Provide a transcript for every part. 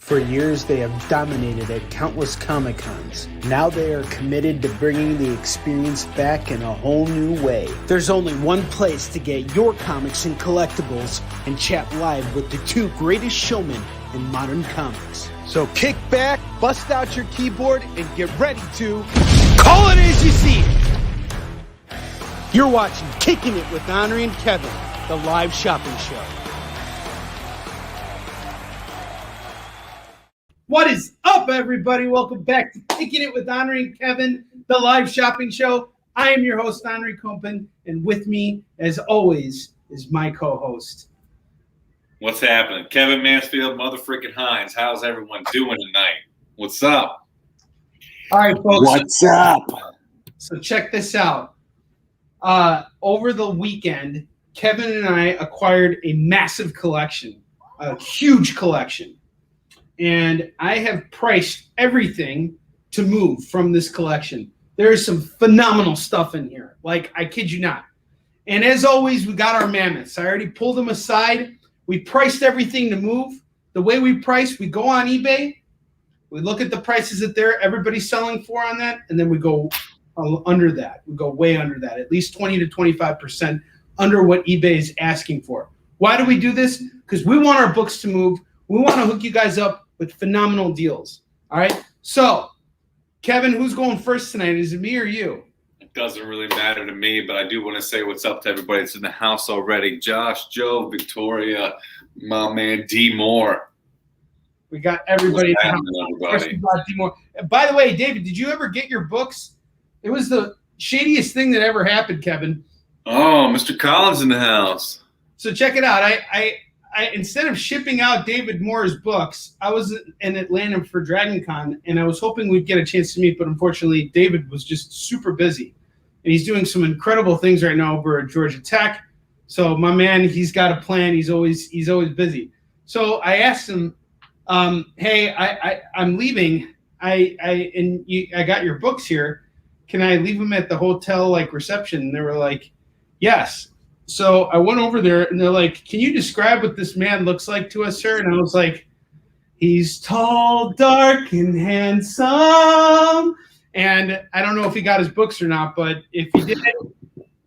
For years, they have dominated at countless Comic-Cons. Now they are committed to bringing the experience back in a whole new way. There's only one place to get your comics and collectibles and chat live with the two greatest showmen in modern comics. So kick back, bust out your keyboard, and get ready to call it as you see it. You're watching Kickin' It with Onrie and Kevin, the live shopping show. What is up, everybody? Welcome back to Kickin' It with Onrie and Kevin, the live shopping show. I am your host, Onrie Compen, and with me, as always, is my co-host. What's happening? Kevin Mansfield, motherfucking Hines. How's everyone doing tonight? What's up? All right, folks. What's up? So check this out. Over the weekend, Kevin and I acquired a massive collection, a huge collection. And I have priced everything to move from this collection. There is some phenomenal stuff in here. Like, I kid you not. And as always, we got our mammoths. I already pulled them aside. We priced everything to move. The way we price, we go on eBay. We look at the prices that everybody's selling for on that. And then we go under that. We go way under that. At least 20 to 25% under what eBay is asking for. Why do we do this? Because we want our books to move. We want to hook you guys up with phenomenal deals. All right. So, Kevin, who's going first tonight? Is it me or you? It doesn't really matter to me, but I do want to say what's up to everybody that's in the house already. Josh, Joe, Victoria, my man D Moore. We got everybody in the house. Everybody. D Moore. By the way, David, did you ever get your books? It was the shadiest thing that ever happened, Kevin. Oh, Mr. Collins in the house. So check it out. I instead of shipping out David Moore's books, I was in Atlanta for DragonCon, and I was hoping we'd get a chance to meet, but unfortunately, David was just super busy. And he's doing some incredible things right now over at Georgia Tech. So my man, he's got a plan. He's always busy. So I asked him, hey, I'm leaving. I got your books here. Can I leave them at the hotel reception? And they were like, yes. So I went over there, and they're like, can you describe what this man looks like to us, sir? And I was like, he's tall, dark, and handsome. And I don't know if he got his books or not, but if he did,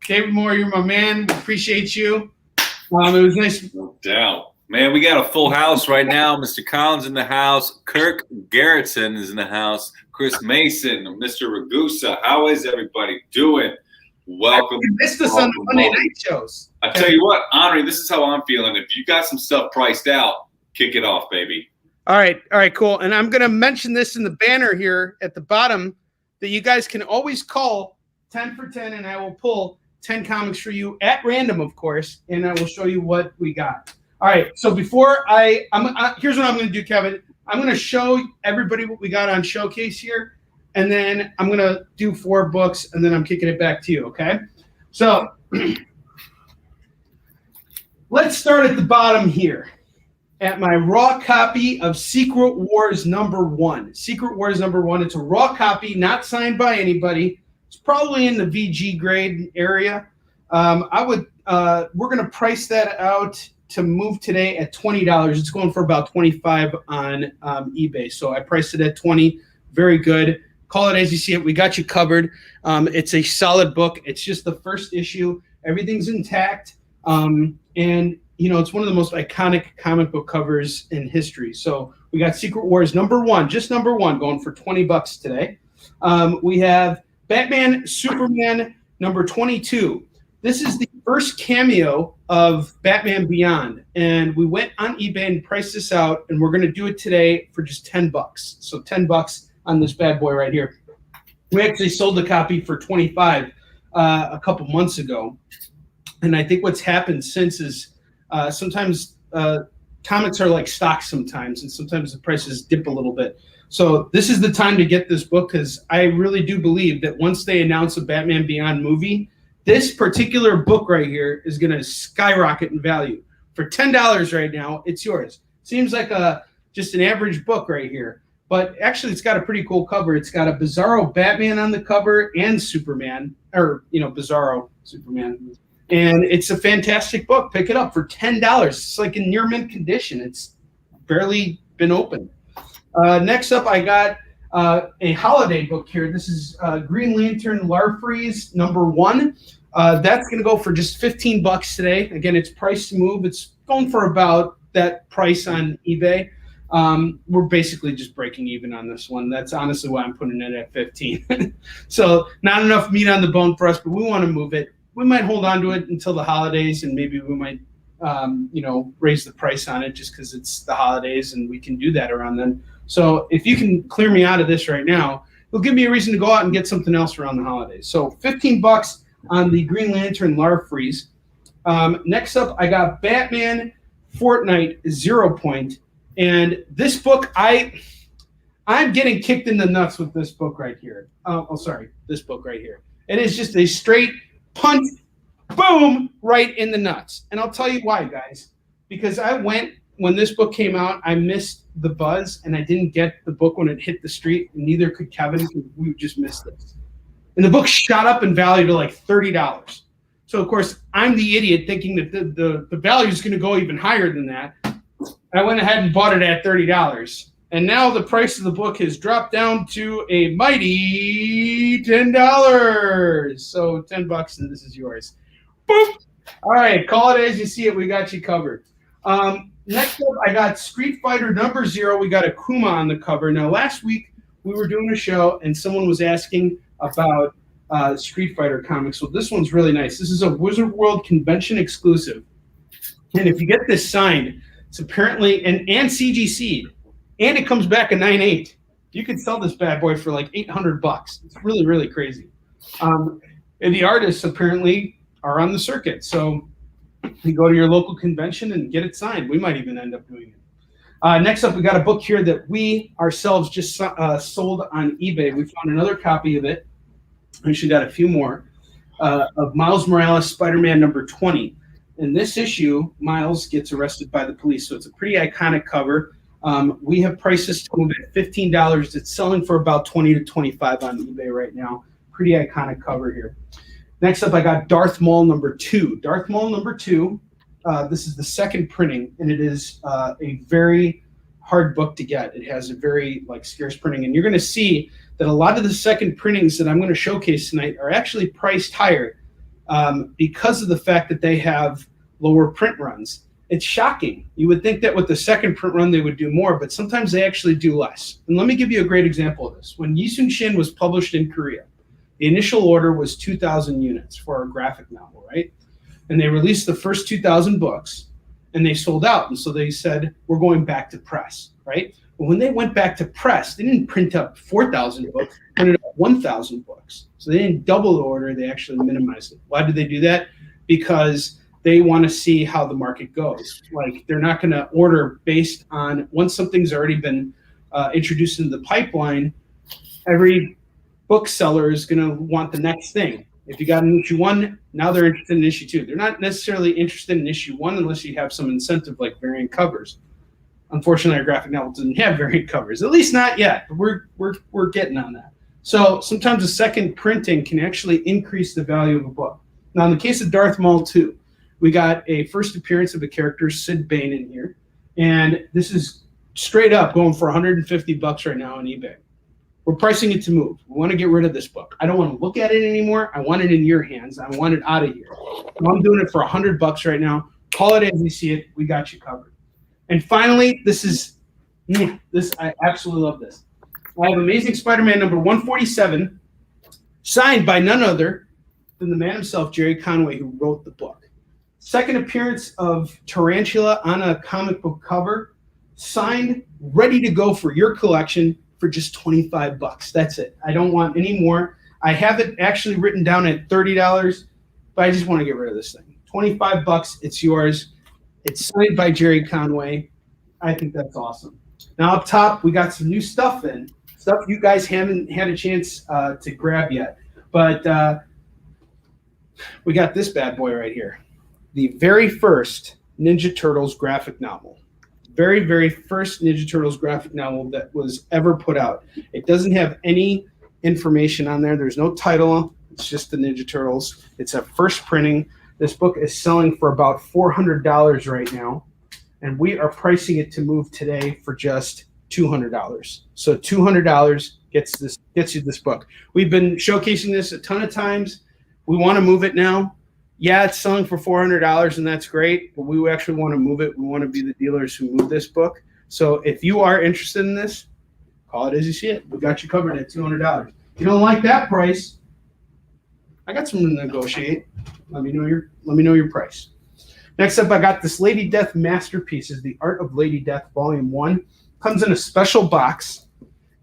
David Moore, you're my man. Appreciate you. It was nice. No doubt. Man, we got a full house right now. Mr. Collins in the house. Kirk Garrettson is in the house. Chris Mason, Mr. Ragusa. How is everybody doing? Welcome. You missed us on the Monday night shows. I tell you what, Onrie, this is how I'm feeling. If you got some stuff priced out, kick it off, baby. All right, cool. And I'm going to mention this in the banner here at the bottom that you guys can always call 10 for 10, and I will pull 10 comics for you at random, of course, and I will show you what we got. All right, so before here's what I'm going to do, Kevin. I'm going to show everybody what we got on Showcase here. And then I'm going to do 4 books, and then I'm kicking it back to you, okay? So let's start at the bottom here at my raw copy of Secret Wars #1. Secret Wars #1. It's a raw copy, not signed by anybody. It's probably in the VG grade area. We're going to price that out to move today at $20. It's going for about $25 on eBay. So I priced it at $20. Very good. Call it as you see it. We got you covered. It's a solid book. It's just the first issue. Everything's intact. And, it's one of the most iconic comic book covers in history. So we got Secret Wars #1, just #1, going for $20 today. We have Batman Superman #22. This is the first cameo of Batman Beyond. And we went on eBay and priced this out, and we're going to do it today for just $10. So $10 on this bad boy right here. We actually sold the copy for $25 a couple months ago. And I think what's happened since is sometimes comics are like stocks sometimes, and sometimes the prices dip a little bit. So this is the time to get this book, because I really do believe that once they announce a Batman Beyond movie, this particular book right here is going to skyrocket in value. For $10 right now, it's yours. Seems like just an average book right here. But actually, it's got a pretty cool cover. It's got a Bizarro Batman on the cover and Superman, or, Bizarro Superman. And it's a fantastic book. Pick it up for $10. It's like in near mint condition. It's barely been opened. Next up, I got a holiday book here. This is Green Lantern Larfreeze #1. That's going to go for just $15 today. Again, it's priced to move. It's going for about that price on eBay. We're basically just breaking even on this one. That's honestly why I'm putting it at 15. So not enough meat on the bone for us, but we want to move it. We might hold on to it until the holidays, and maybe we might, raise the price on it just because it's the holidays and we can do that around then. So if you can clear me out of this right now, it'll give me a reason to go out and get something else around the holidays. So $15 on the Green Lantern Larfreeze. Next up, I got Batman Fortnite 0 Point. And this book, I'm getting kicked in the nuts with this book right here. This book right here. It is just a straight punch, boom, right in the nuts. And I'll tell you why, guys. Because when this book came out, I missed the buzz, and I didn't get the book when it hit the street, and neither could Kevin, because we just missed this. And the book shot up in value to like $30. So, of course, I'm the idiot thinking that the value is going to go even higher than that. I went ahead and bought it at $30. And now the price of the book has dropped down to a mighty $10. So $10 and this is yours. Boop. All right, call it as you see it. We got you covered. Next up, I got Street Fighter #0. We got Akuma on the cover. Now, last week we were doing a show and someone was asking about Street Fighter comics. So this one's really nice. This is a Wizard World convention exclusive. And if you get this signed, it's apparently and CGC'd, and it comes back a 9.8. You could sell this bad boy for like $800. It's really, really crazy. And the artists apparently are on the circuit. So you go to your local convention and get it signed. We might even end up doing it. Next up, we got a book here that we ourselves just sold on eBay. We found another copy of it. We actually got a few more of Miles Morales, Spider-Man #20. In this issue, Miles gets arrested by the police, so it's a pretty iconic cover. We have priced this to move at $15. It's selling for about $20 to $25 on eBay right now. Pretty iconic cover here. Next up, I got Darth Maul #2. Darth Maul #2. This is the second printing, and it is a very hard book to get. It has a very scarce printing, and you're going to see that a lot of the second printings that I'm going to showcase tonight are actually priced higher because of the fact that they have lower print runs. It's shocking. You would think that with the second print run they would do more, but sometimes they actually do less. And let me give you a great example of this. When Yisun Shin was published in Korea, the initial order was 2,000 units for a graphic novel, right? And they released the first 2,000 books, and they sold out. And so they said, we're going back to press, right? But when they went back to press, they didn't print up 4,000 books, they printed up 1,000 books. So they didn't double the order, they actually minimized it. Why did they do that? Because they want to see how the market goes. They're not going to order based on, once something's already been introduced into the pipeline, every bookseller is going to want the next thing. If you got an issue 1, now they're interested in issue 2. They're not necessarily interested in issue 1 unless you have some incentive like variant covers. Unfortunately, our graphic novel doesn't have variant covers, at least not yet, but we're getting on that. So sometimes a second printing can actually increase the value of a book. Now, in the case of Darth Maul 2, we got a first appearance of the character Sid Bane in here, and this is straight up going for $150 right now on eBay. We're pricing it to move. We want to get rid of this book. I don't want to look at it anymore. I want it in your hands. I want it out of here. So I'm doing it for $100 right now. Call it as you see it. We got you covered. And finally, I absolutely love this. I have Amazing Spider-Man #147, signed by none other than the man himself, Jerry Conway, who wrote the book. Second appearance of Tarantula on a comic book cover, signed, ready to go for your collection for just $25. That's it. I don't want any more. I have it actually written down at $30, but I just want to get rid of this thing. $25, it's yours. It's signed by Jerry Conway. I think that's awesome. Now up top, we got some new stuff in. Stuff you guys haven't had a chance to grab yet. But we got this bad boy right here. The very first Ninja Turtles graphic novel. Very, very first Ninja Turtles graphic novel that was ever put out. It doesn't have any information on there. There's no title. It's just the Ninja Turtles. It's a first printing. This book is selling for about $400 right now. And we are pricing it to move today for just $200. So $200 gets you this book. We've been showcasing this a ton of times. We want to move it now. Yeah, it's selling for $400, and that's great, but we actually want to move it. We want to be the dealers who move this book. So if you are interested in this, call it as you see it. We got you covered at $200. If you don't like that price, I got some to negotiate. Let me know your price. Next up, I got this Lady Death Masterpieces, The Art of Lady Death, Volume 1. Comes in a special box.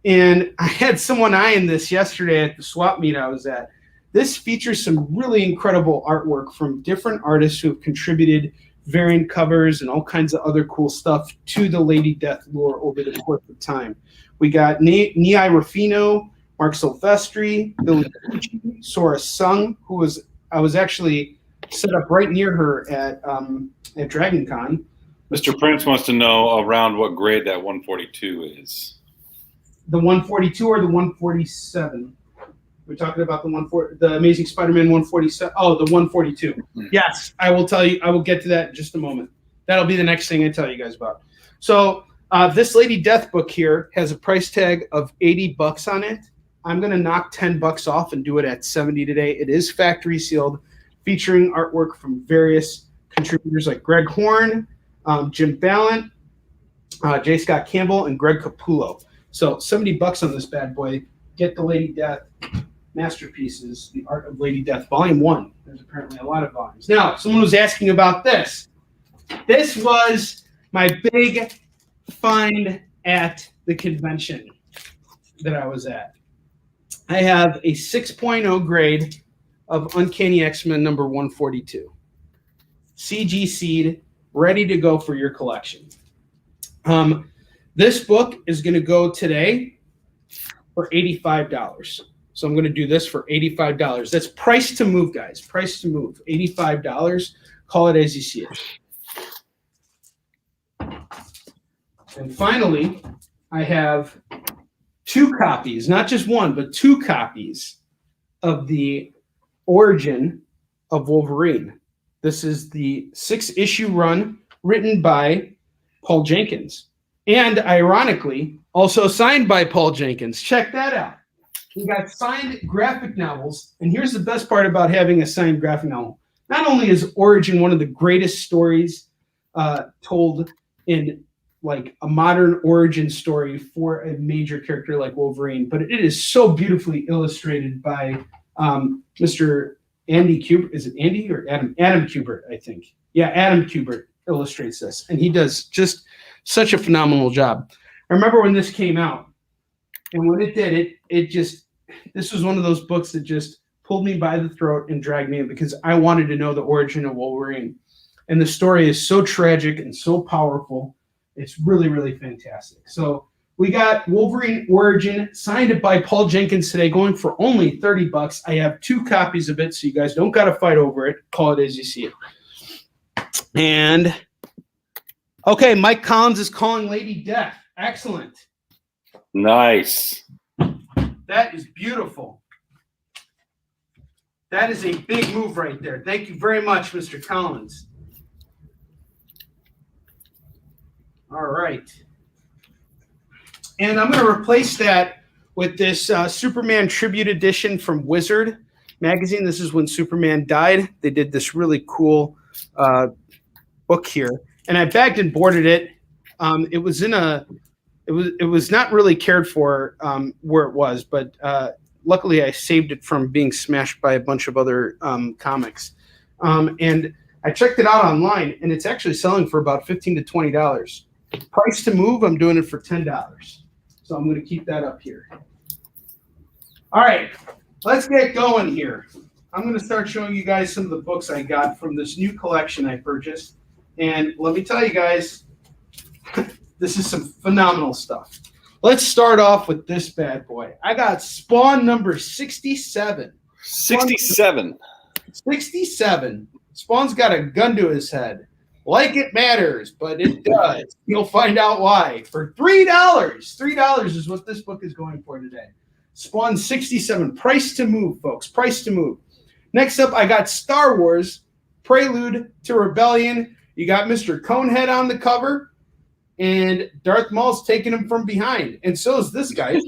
And I had someone eyeing this yesterday at the swap meet I was at. This features some really incredible artwork from different artists who have contributed variant covers and all kinds of other cool stuff to the Lady Death lore over the course of time. We got Nei Rufino, Mark Silvestri, Billy Pucci, Sora Sung, I was actually set up right near her at Dragon Con. Mr. Prince wants to know around what grade that 142 is. The 142 or the 147? We're talking about the Amazing Spider-Man 147. Oh, the 142. Mm-hmm. Yes, I will tell you. I will get to that in just a moment. That'll be the next thing I tell you guys about. So this Lady Death book here has a price tag of $80 on it. I'm going to knock $10 off and do it at $70 today. It is factory sealed, featuring artwork from various contributors like Greg Horn, Jim Ballant, J. Scott Campbell, and Greg Capullo. So $70 on this bad boy. Get the Lady Death Masterpieces, The Art of Lady Death, Volume 1. There's apparently a lot of volumes. Now, someone was asking about this. This was my big find at the convention that I was at. I have a 6.0 grade of Uncanny X-Men number 142. CG seed, ready to go for your collection. This book is going to go today for $85. So I'm going to do this for $85. That's price to move, guys. Price to move. $85. Call it as you see it. And finally, I have 2 copies, not just one, but 2 copies of the Origin of Wolverine. This is the 6-issue run written by Paul Jenkins. And ironically, also signed by Paul Jenkins. Check that out. We got signed graphic novels. And here's the best part about having a signed graphic novel. Not only is Origin one of the greatest stories told in like a modern origin story for a major character like Wolverine, but it is so beautifully illustrated by Mr. Andy Kubert. Is it Andy or Adam? Adam Kubert, I think. Yeah, Adam Kubert illustrates this. And he does just such a phenomenal job. I remember when this came out, and when it did, this was one of those books that just pulled me by the throat and dragged me in because I wanted to know the origin of Wolverine. And the story is so tragic and so powerful. It's really, really fantastic. So we got Wolverine Origin signed by Paul Jenkins today, going for only $30. I have 2 copies of it, so you guys don't got to fight over it. Call it as you see it. And okay, Mike Collins is calling Lady Death. Excellent. Nice. That is beautiful. That is a big move right there. Thank you very much, Mr. Collins. All right. And I'm going to replace that with this Superman Tribute Edition from Wizard magazine. This is when Superman died. They did this really cool book here. And I bagged and boarded it. It was not really cared for where it was, but luckily I saved it from being smashed by a bunch of other comics. And I checked it out online, and it's actually selling for about $15 to $20. Price to move, I'm doing it for $10. So I'm going to keep that up here. All right, let's get going here. I'm going to start showing you guys some of the books I got from this new collection I purchased. And let me tell you guys, this is some phenomenal stuff. Let's start off with this bad boy. I got Spawn number 67. 67. 67. Spawn's got a gun to his head. Like it matters, but it does. You'll find out why. For $3. $3 is what this book is going for today. Spawn 67. Price to move, folks. Price to move. Next up, I got Star Wars, Prelude to Rebellion. You got Mr. Conehead on the cover. and Darth Maul's taking him from behind, and so is this guy.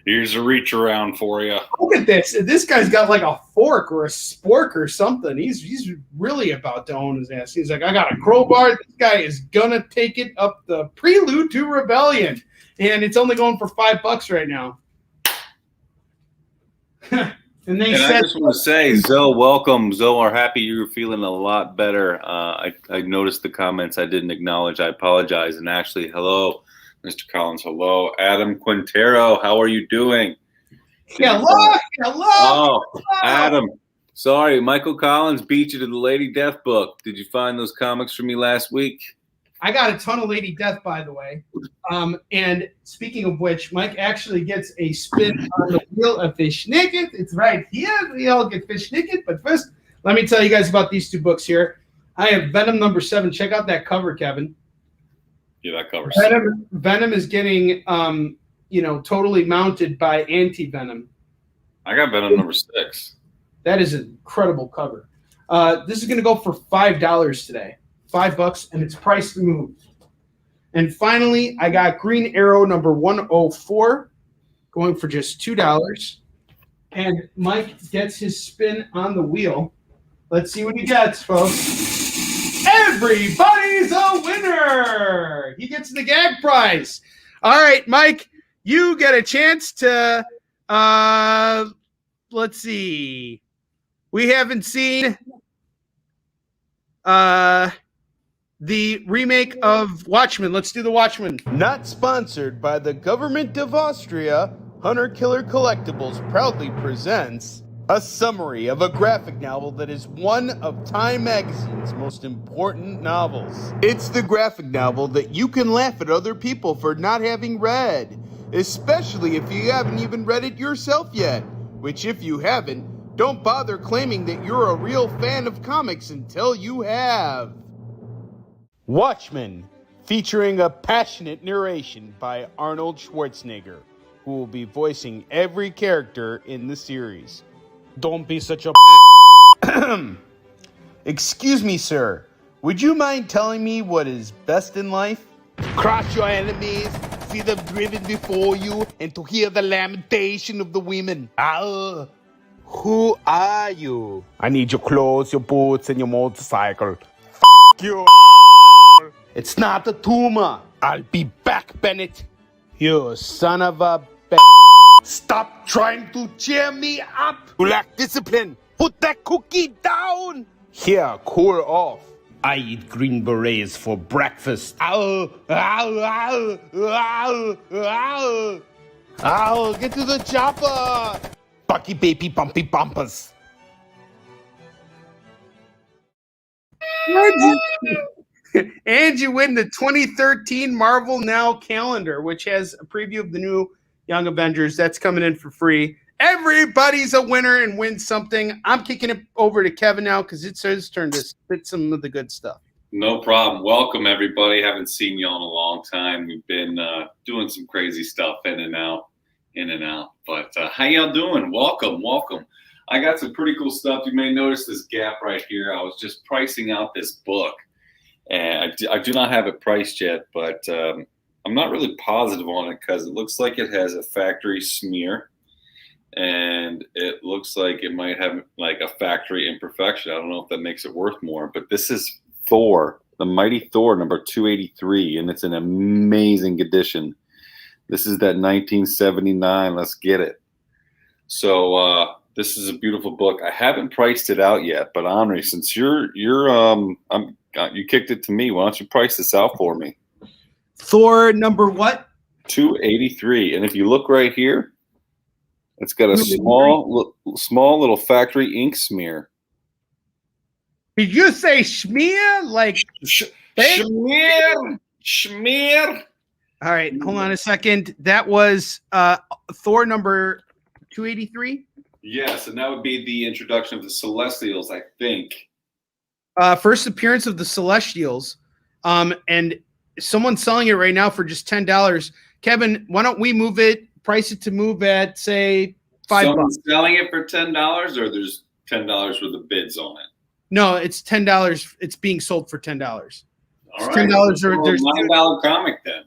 Here's a reach around for you. Look at this. This guy's got like a fork or a spork or something. He's really about to own his ass. He's like, I got a crowbar. This guy is gonna take it up the Prelude to Rebellion, and it's only going for $5 right now. And I just want to say, Zoe, welcome. Zoe, we're happy you're feeling a lot better. I noticed the comments I didn't acknowledge. I apologize. And actually, hello, Mr. Collins. Hello, Adam Quintero. How are you doing? Hello. Oh, Adam. Sorry, Michael Collins beat you to the Lady Death book. Did you find those comics for me last week? I got a ton of Lady Death, by the way. And speaking of which, Mike actually gets a spin on the wheel of Fish Naked. It's right here. We all get Fish Naked. But first, let me tell you guys about these two books here. I have Venom #7. Check out that cover, Kevin. Yeah, that covers. Venom is getting, totally mounted by Anti-Venom. I got Venom #6. That is an incredible cover. This is going to go for $5 today. $5, and it's price removed. And finally, I got Green Arrow #104 going for just $2. And Mike gets his spin on the wheel. Let's see what he gets, folks. Everybody's a winner. He gets the gag prize. All right, Mike, you get a chance to, let's see. We haven't seen the remake of Watchmen. Let's do the Watchmen. Not sponsored by the government of Austria, Hunter Killer Collectibles proudly presents a summary of a graphic novel that is one of Time Magazine's most important novels. It's the graphic novel that you can laugh at other people for not having read, especially if you haven't even read it yourself yet, which if you haven't, don't bother claiming that you're a real fan of comics until you have. Watchmen, featuring a passionate narration by Arnold Schwarzenegger, who will be voicing every character in the series. Don't be such a Excuse me, sir. Would you mind telling me what is best in life? Crush your enemies, see them driven before you, and to hear the lamentation of the women. Who are you? I need your clothes, your boots, and your motorcycle. You. It's not a tumor. I'll be back, Bennett. You son of a bitch. Stop trying to cheer me up. You lack discipline. Put that cookie down. Here, cool off. I eat green berets for breakfast. Ow, ow, ow, ow, ow. Ow, get to the chopper. Bucky baby bumpy bumpers. And you win the 2013 Marvel Now calendar, which has a preview of the new Young Avengers. That's coming in for free. Everybody's a winner and wins something. I'm kicking it over to Kevin now because it's his turn to spit some of the good stuff. No problem. Welcome, everybody. Haven't seen y'all in a long time. We've been doing some crazy stuff in and out. But how y'all doing? Welcome. I got some pretty cool stuff. You may notice this gap right here. I was just pricing out this book. And I do not have it priced yet, but I'm not really positive on it because it looks like it has a factory smear. And it looks like it might have like a factory imperfection. I don't know if that makes it worth more. But this is Thor, the Mighty Thor #283. And it's an amazing edition. This is that 1979. Let's get it. So this is a beautiful book. I haven't priced it out yet, but Onrie, since you kicked it to me, why don't you price this out for me? Thor number what? 283. And if you look right here, it's got a small little factory ink smear. Did you say schmear? Like Schmear. All right, hold on a second. That was Thor number 283? Yes, and that would be the introduction of the Celestials, I think. First appearance of the Celestials. And someone's selling it right now for just $10. Kevin, why don't we price it to move at, say, $5? Someone's selling it for $10, or there's $10 worth of bids on it? No, it's $10. It's being sold for $10. All right. $10 or there's $9 comic then.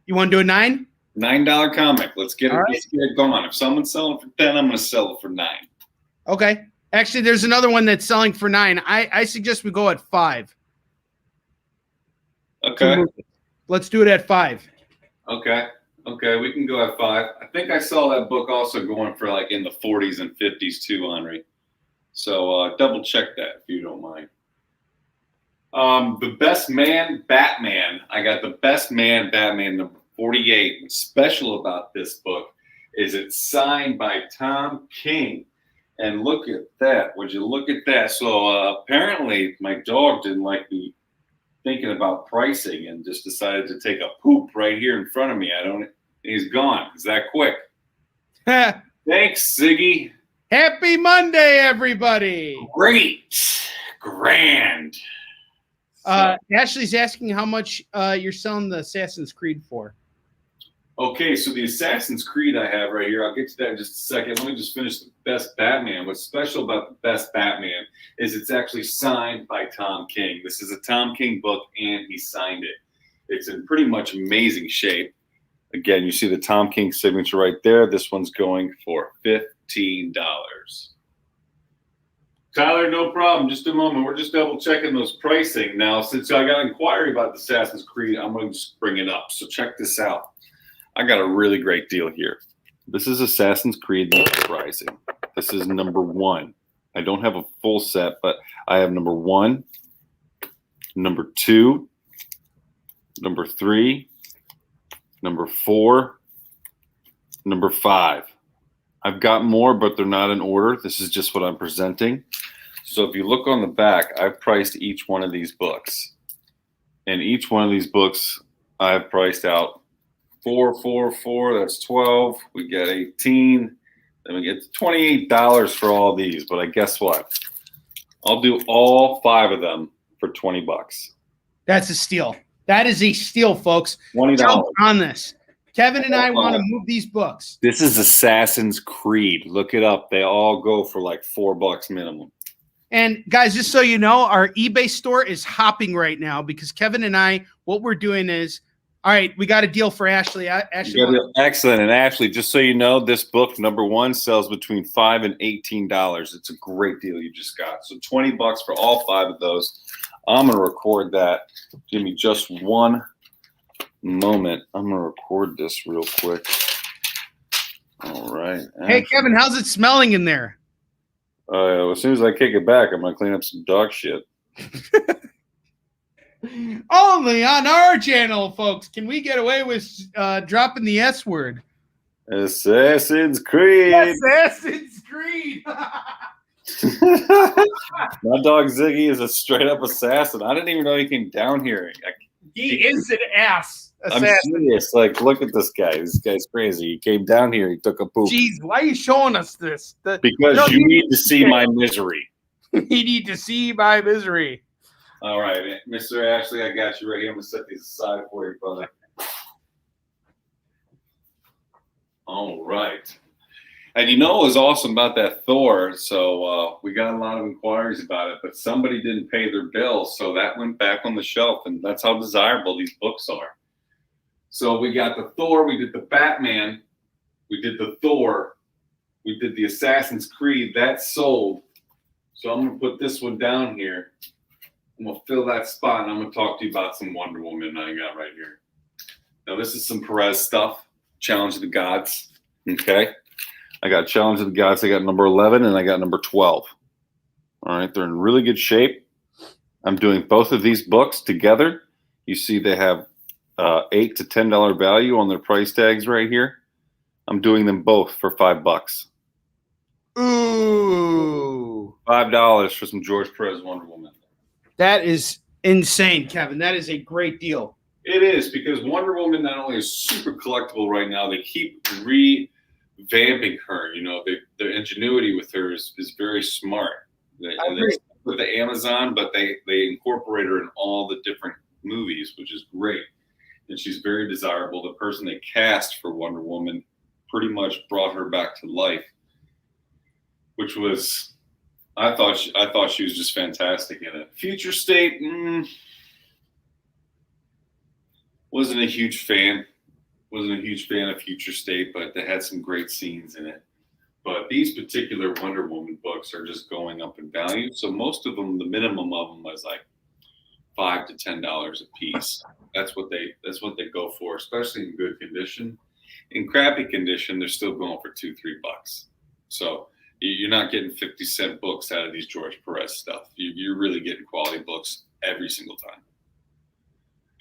You want to do a 9? $9 comic. Let's get it. All right. Let's get it going. If someone's selling for 10, I'm going to sell it for 9. Okay. Actually, there's another one that's selling for 9. I suggest we go at 5. Okay. Let's do it at 5. Okay. Okay. We can go at 5. I think I saw that book also going for like in the 40s and 50s too, Onrie. So double check that if you don't mind. The Best Man Batman. I got The Best Man Batman number 48. What's special about this book is it's signed by Tom King. And look at that. Would you look at that? So apparently my dog didn't like me thinking about pricing and just decided to take a poop right here in front of me. He's gone. Is that quick? Thanks, Ziggy. Happy Monday, everybody. Great. Grand. Ashley's asking how much you're selling the Assassin's Creed for. Okay, so the Assassin's Creed I have right here, I'll get to that in just a second. Let me just finish the Best Batman. What's special about the Best Batman is it's actually signed by Tom King. This is a Tom King book, and he signed it. It's in pretty much amazing shape. Again, you see the Tom King signature right there. This one's going for $15. Tyler, no problem. Just a moment. We're just double checking those pricing. Now, since I got an inquiry about the Assassin's Creed, I'm going to just bring it up. So check this out. I got a really great deal here. This is Assassin's Creed Rising. This is number 1. I don't have a full set, but I have number 1, number 2, number 3, number 4, number 5. I've got more, but they're not in order. This is just what I'm presenting. So if you look on the back, I've priced each one of these books. And each one of these books I've priced out 4, 4, 4, that's 12. We get 18. Then we get $28 for all these. But I guess what? I'll do all 5 of them for $20. That's a steal. That is a steal, folks. $20 Jump on this. Kevin and I want to move these books. This is Assassin's Creed. Look it up. They all go for like $4 minimum. And guys, just so you know, our eBay store is hopping right now because Kevin and I, what we're doing is, all right, we got a deal for Ashley. Excellent. And Ashley, just so you know, this book, number 1, sells between $5 and $18. It's a great deal you just got. So $20 for all 5 of those. I'm going to record that. Give me just one moment. I'm going to record this real quick. All right. Hey, Kevin, how's it smelling in there? As soon as I kick it back, I'm going to clean up some dog shit. Only on our channel, folks. Can we get away with dropping the S word? Assassin's Creed. Assassin's Creed. My dog Ziggy is a straight up assassin. I didn't even know he came down here. He is an ass. I'm serious. Like, look at this guy. This guy's crazy. He came down here. He took a poop. Jeez, why are you showing us this? Because you need to see my misery. You need to see my misery. All right, Mr. Ashley, I got you right here. I'm going to set these aside for you, brother. All right. And you know what was awesome about that Thor? So we got a lot of inquiries about it, but somebody didn't pay their bill, so that went back on the shelf, and that's how desirable these books are. So we got the Thor, we did the Batman, we did the Thor, we did the Assassin's Creed. That sold. So I'm going to put this one down here. I'm going to fill that spot, and I'm going to talk to you about some Wonder Woman I got right here. Now, this is some Perez stuff, Challenge of the Gods. Okay. I got Challenge of the Gods. I got number 11, and I got number 12. All right. They're in really good shape. I'm doing both of these books together. You see they have $8 to $10 value on their price tags right here. I'm doing them both for $5. Ooh. $5 for some George Perez Wonder Woman. That is insane, Kevin. That is a great deal. It is, because Wonder Woman not only is super collectible right now, they keep revamping her. You know, their ingenuity with her is very smart. They with the Amazon, but they incorporate her in all the different movies, which is great. And she's very desirable. The person they cast for Wonder Woman pretty much brought her back to life, which was, I thought she was just fantastic in it. Future State, Wasn't a huge fan. Wasn't a huge fan of Future State, but they had some great scenes in it. But these particular Wonder Woman books are just going up in value. So most of them, the minimum of them was like $5 to $10 a piece. That's what they go for, especially in good condition. In crappy condition, they're still going for $2-3. So you're not getting 50-cent books out of these George Perez stuff. You're really getting quality books every single time.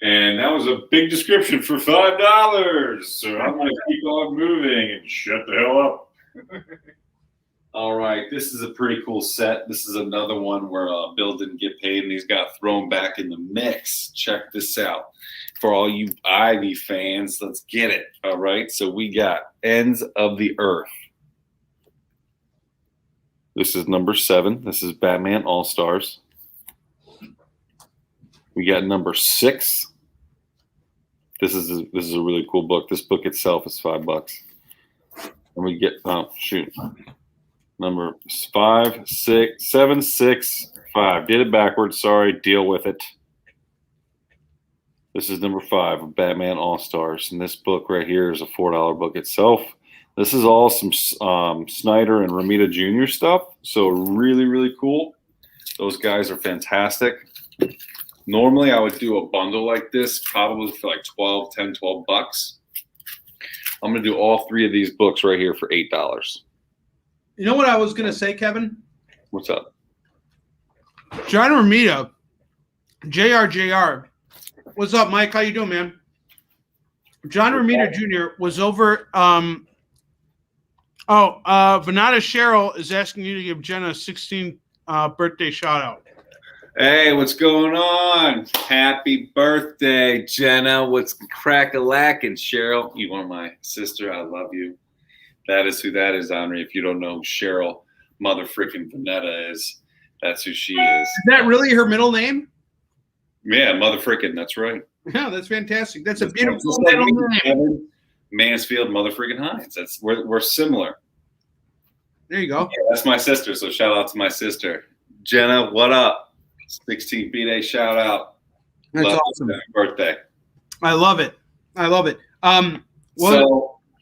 And that was a big description for $5. So I'm going to keep on moving and shut the hell up. All right, this is a pretty cool set. This is another one where Bill didn't get paid and he's got thrown back in the mix. Check this out. For all you Ivy fans, let's get it. All right, so we got Ends of the Earth. This is number 7. This is Batman All-Stars. We got number 6. This is a really cool book. This book itself is $5. And we get number 5, 6, 7, 6, 5. Did it backwards. Sorry. Deal with it. This is number 5 of Batman All-Stars. And this book right here is a $4 book itself. This is all some Snyder and Romita Jr. stuff. So really, really cool. Those guys are fantastic. Normally, I would do a bundle like this, probably for like $12 bucks. I'm going to do all 3 of these books right here for $8. You know what I was going to say, Kevin? What's up? John Romita, JR. What's up, Mike? How you doing, man? John Romita Jr. was over. Vanada Cheryl is asking you to give Jenna a 16th birthday shout out. Hey, what's going on? Happy birthday, Jenna. What's crack-a-lackin', Cheryl? You are my sister. I love you. That is who that is, Onrie. If you don't know who Cheryl Mother Frickin' Vanetta is, that's who she is. Is that really her middle name? Yeah, Mother Frickin'. That's right. Yeah, that's fantastic. That's a beautiful middle name. Mansfield Mother Frickin' Hines. That's we're similar. There you go. Yeah, that's my sister, so shout out to my sister. Jenna, what up? 16th B-Day shout out. That's love awesome. Happy birthday. I love it.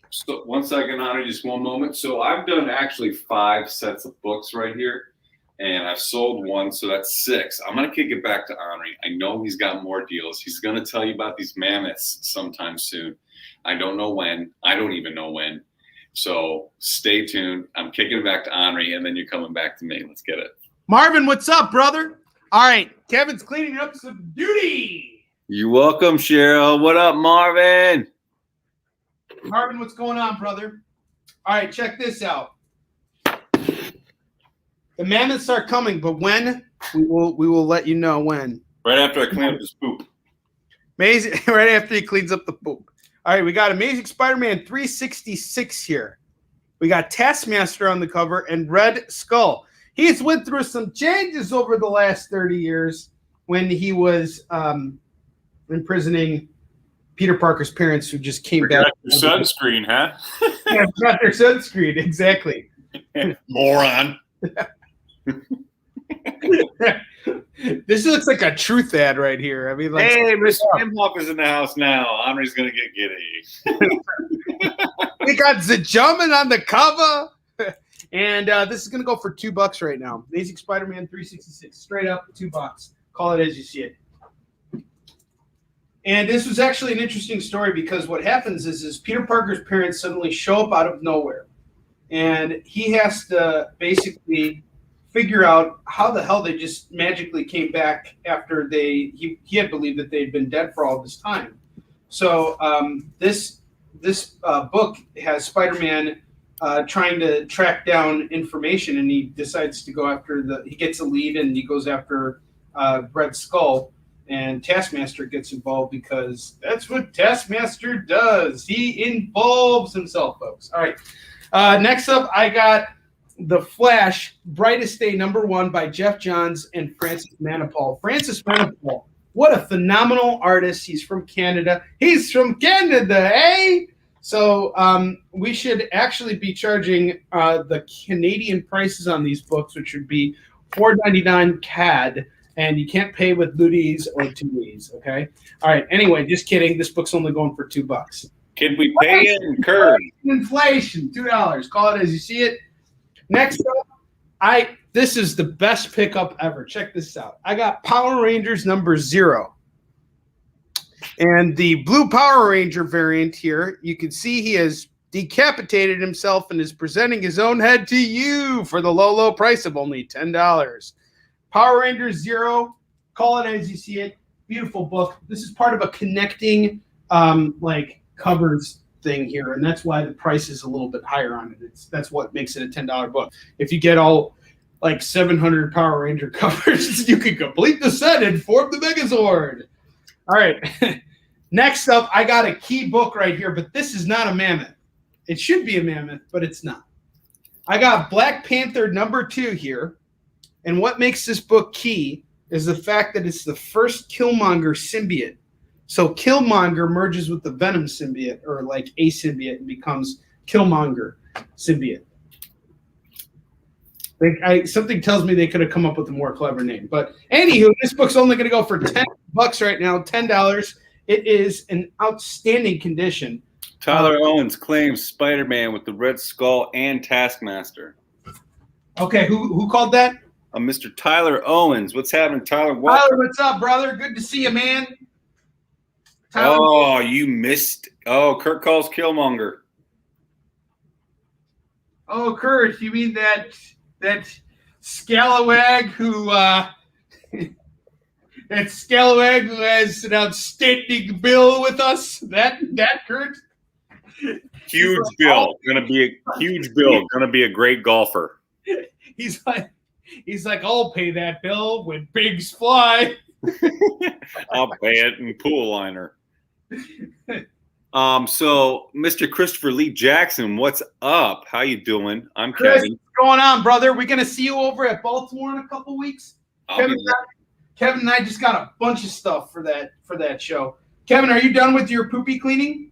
So 1 second, Onrie, just one moment. So I've done actually 5 sets of books right here, and I've sold 1, so that's 6. I'm going to kick it back to Onrie. I know he's got more deals. He's going to tell you about these mammoths sometime soon. I don't know when. I don't even know when. So stay tuned. I'm kicking it back to Onrie, and then you're coming back to me. Let's get it. Marvin, what's up, brother? All right, Kevin's cleaning up some duty. You're welcome, Cheryl. What up, Marvin? Marvin, what's going on, brother? All right, check this out. The mammoths are coming, but when? We will let you know when. Right after I clean up his poop. Amazing. Right after he cleans up the poop. All right, we got Amazing Spider-Man 366 here. We got Taskmaster on the cover and Red Skull. He's went through some changes over the last 30 years when he was imprisoning Peter Parker's parents who just came back. Your sunscreen, huh? Yeah, got their sunscreen, exactly. Moron. This looks like a truth ad right here. I mean, like, hey, Mr. Imhoff is in the house now. Onrie's going to get giddy. we got the German on the cover. And this is going to go for $2 right now. Amazing Spider-Man 366. Straight up, $2. Call it as you see it. And this was actually an interesting story because what happens is Peter Parker's parents suddenly show up out of nowhere. And he has to basically figure out how the hell they just magically came back after he had believed that they'd been dead for all this time. So this book has Spider-Man trying to track down information, and he decides to go after he gets a lead and he goes after Red Skull, and Taskmaster gets involved because that's what Taskmaster does. He involves himself, folks. All right. Next up, I got The Flash, Brightest Day #1 by Jeff Johns and Francis Manapul. Francis Manapul, what a phenomenal artist. He's from Canada. He's from Canada, eh? So we should actually be charging the Canadian prices on these books, which would be $4.99 CAD. And you can't pay with Ludies or 2Ds, okay? All right, anyway, just kidding. This book's only going for $2. Can we pay in curd? Inflation, $2. Call it as you see it. Next up, this is the best pickup ever. Check this out. I got Power Rangers number 0. And the blue Power Ranger variant here, you can see he has decapitated himself and is presenting his own head to you for the low, low price of only $10. Power Rangers 0, call it as you see it. Beautiful book. This is part of a connecting covers thing here, and that's why the price is a little bit higher on it. That's what makes it a $10 book. If you get all 700 Power Ranger covers, you can complete the set and form the Megazord. All right. Next up, I got a key book right here, but this is not a Mammoth. It should be a Mammoth, but it's not. I got Black Panther number 2 here. And what makes this book key is the fact that it's the first Killmonger symbiote. So Killmonger merges with the Venom symbiote, or a symbiote, and becomes Killmonger symbiote. Something tells me they could have come up with a more clever name. But anywho, this book's only going to go for $10 right now, $10. It is an outstanding condition. Tyler Owens claims Spider-Man with the Red Skull and Taskmaster. Okay, who called that? Mr. Tyler Owens. What's happening, Tyler? Tyler, what's up, brother? Good to see you, man. Tyler. Oh, you missed. Oh, Kurt calls Killmonger. Oh, Kurt, you mean that scalawag who has an outstanding bill with us? That Kurt? Huge bill. Gonna be a huge bill. Gonna be a great golfer. He's like, I'll pay that bill when pigs fly. I'll pay it in pool liner. So Mr. Christopher Lee Jackson, what's up? How you doing? I'm Chris, Kevin. what's going on, brother? We're gonna see you over at Baltimore in a couple weeks. Kevin and I just got a bunch of stuff for that show. Kevin, are you done with your poopy cleaning?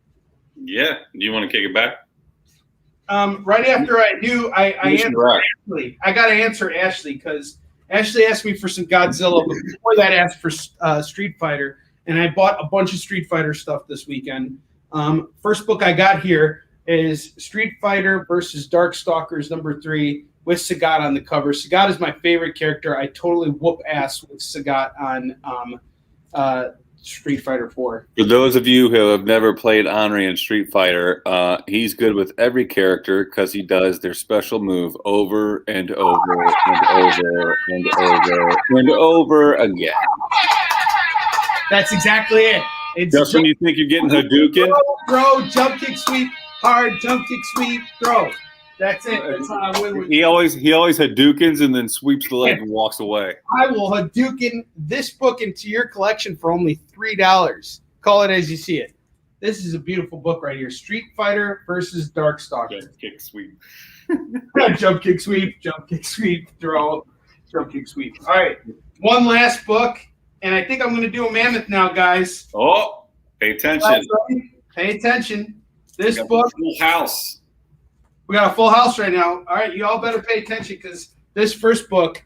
Yeah. Do you want to kick it back? Right after I do, I answer Ashley. I got to answer Ashley because Ashley asked me for some Godzilla, but before that asked for Street Fighter, and I bought a bunch of Street Fighter stuff this weekend. First book I got here is Street Fighter versus Darkstalkers number 3 with Sagat on the cover. Sagat is my favorite character. I totally whoop ass with Sagat on Street Fighter 4. For those of you who have never played Onrie in Street Fighter, he's good with every character because he does their special move over and over and over and over and over again. That's exactly it. It's just when you think you're getting Hadouken. Throw, jump kick sweep, hard, jump kick sweep, throw. That's it. That's how I win with he always Hadoukens and then sweeps the leg and walks away. I will Hadouken this book into your collection for only $3. Call it as you see it. This is a beautiful book right here. Street Fighter versus Darkstalker. Jump kick sweep. Jump kick sweep, throw, jump kick sweep. All right. One last book, and I think I'm going to do a Mammoth now, guys. Oh, pay attention. Pay attention. This book. Full house. We got a full house right now. All right, you all better pay attention because this first book,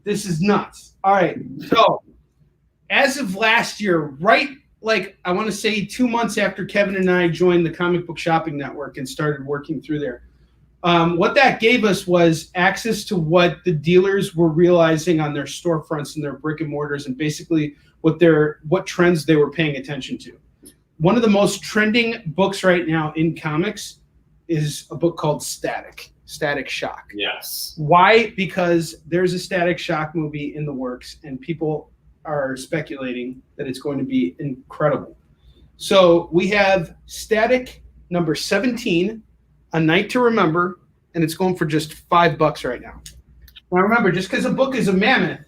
this is nuts. All right, so as of last year, I want to say 2 months after Kevin and I joined the Comic Book Shopping Network and started working through there, what that gave us was access to what the dealers were realizing on their storefronts and their brick and mortars, and basically what trends they were paying attention to. One of the most trending books right now in comics is a book called Static Shock. Yes. Why? Because there's a Static Shock movie in the works, and people are speculating that it's going to be incredible. So we have Static number 17, A Night to Remember, and it's going for just $5 right now. Now remember, just because a book is a mammoth,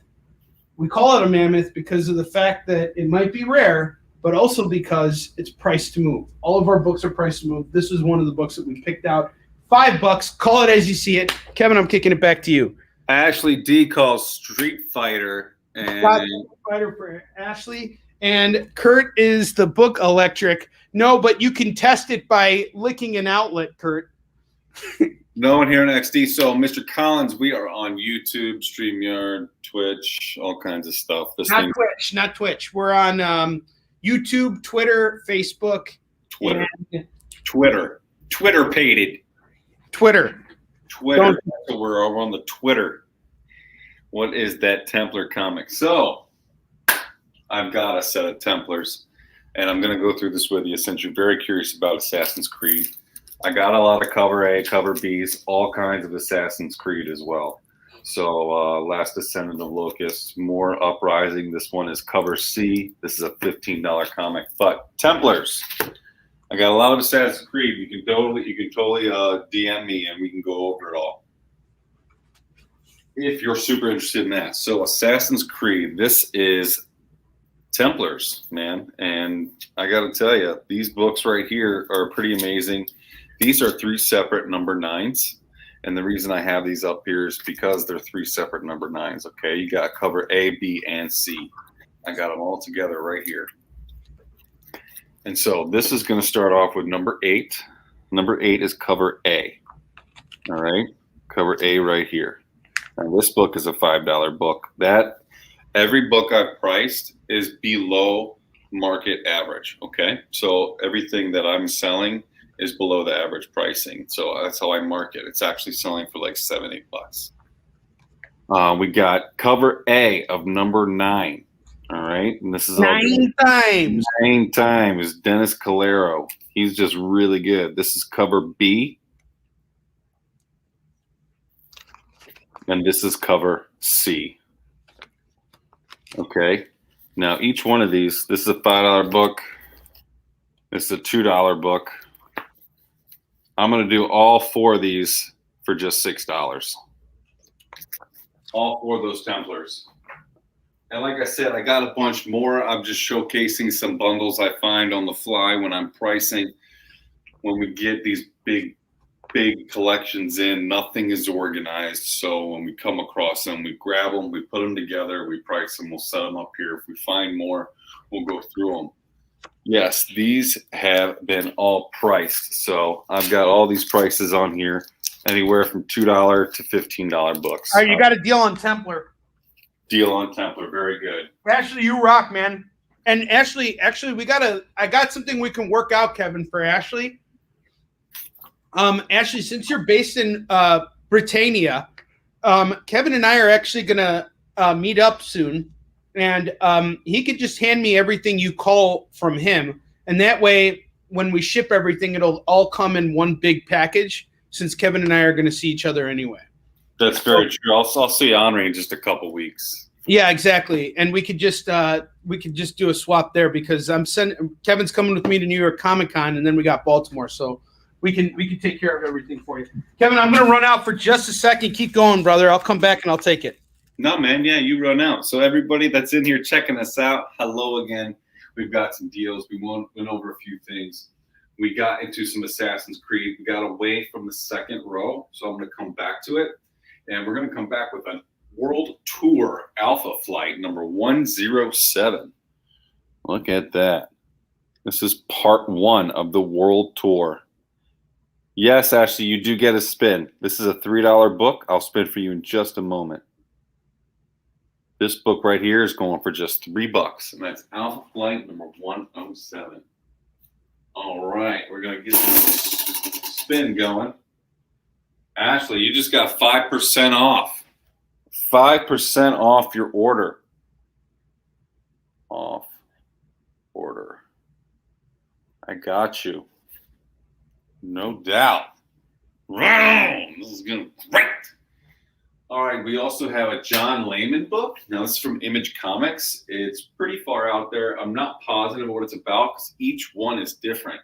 we call it a mammoth because of the fact that it might be rare, but also because it's priced to move. All of our books are priced to move. This is one of the books that we picked out. $5. Call it as you see it. Kevin, I'm kicking it back to you. Ashley D calls Street Fighter. And Street Fighter for Ashley. And Kurt is the book electric. No, but you can test it by licking an outlet, Kurt. No one here in XD. So, Mr. Collins, we are on YouTube, StreamYard, Twitch, all kinds of stuff. Not Twitch. We're on YouTube, Twitter, Facebook, Twitter. Twitter-pated. Twitter. So we're over on the Twitter. What is that Templar comic? So, I've got a set of Templars, and I'm going to go through this with you since you're very curious about Assassin's Creed. I got a lot of cover A, cover Bs, all kinds of Assassin's Creed as well. So Last Descendant of Locust, more Uprising. This one is cover C. This is a $15 comic. But Templars, I got a lot of Assassin's Creed. You can totally DM me and we can go over it all if you're super interested in that. So Assassin's Creed, this is Templars, man. And I got to tell you, these books right here are pretty amazing. These are 3 separate number 9s. And the reason I have these up here is because they're 3 separate number 9s, okay? You got cover A, B, and C. I got them all together right here. And so this is going to start off with number 8. Number 8 is cover A, all right? Cover A right here. Now, this book is a $5 book. Every book I've priced is below market average, okay? So everything that I'm selling is below the average pricing. So that's how I market. It's actually selling for like $7-8 bucks. We got cover A of number 9. All right. And this is 9 times. 9 times. Dennis Calero. He's just really good. This is cover B. And this is cover C. Okay. Now each one of these, this is a $5 book. This is a $2 book. I'm going to do all 4 of these for just $6. All 4 of those Templars. And like I said, I got a bunch more. I'm just showcasing some bundles I find on the fly when I'm pricing. When we get these big collections in, nothing is organized. So when we come across them, we grab them, we put them together, we price them, we'll set them up here. If we find more, we'll go through them. Yes, these have been all priced. So I've got all these prices on here, anywhere from $2 to $15 books. All right, you got a deal on Templar. Deal on Templar, very good. Ashley, you rock, man. And Ashley, I got something we can work out, Kevin, for Ashley. Ashley, since you're based in Britannia, Kevin and I are actually gonna meet up soon. And he could just hand me everything you call from him. And that way, when we ship everything, it'll all come in one big package, since Kevin and I are going to see each other anyway. That's very true. I'll see Onrie in just a couple weeks. Yeah, exactly. And we could just do a swap there, because Kevin's coming with me to New York Comic Con, and then we got Baltimore. So we can take care of everything for you. Kevin, I'm going to run out for just a second. Keep going, brother. I'll come back and I'll take it. No, man. Yeah, you run out. So everybody that's in here checking us out, hello again. We've got some deals. We went over a few things. We got into some Assassin's Creed. We got away from the second row. So I'm going to come back to it. And we're going to come back with a World Tour Alpha Flight number 107. Look at that. This is part 1 of the World Tour. Yes, Ashley, you do get a spin. This is a $3 book. I'll spin for you in just a moment. This book right here is going for just $3, and that's Alpha Flight number 107. All right, we're going to get this spin going. Ashley, you just got 5% off. 5% off your order. Off order. I got you. No doubt. This is going to be great. All right, we also have a John Layman book. Now, this is from Image Comics. It's pretty far out there. I'm not positive what it's about because each one is different.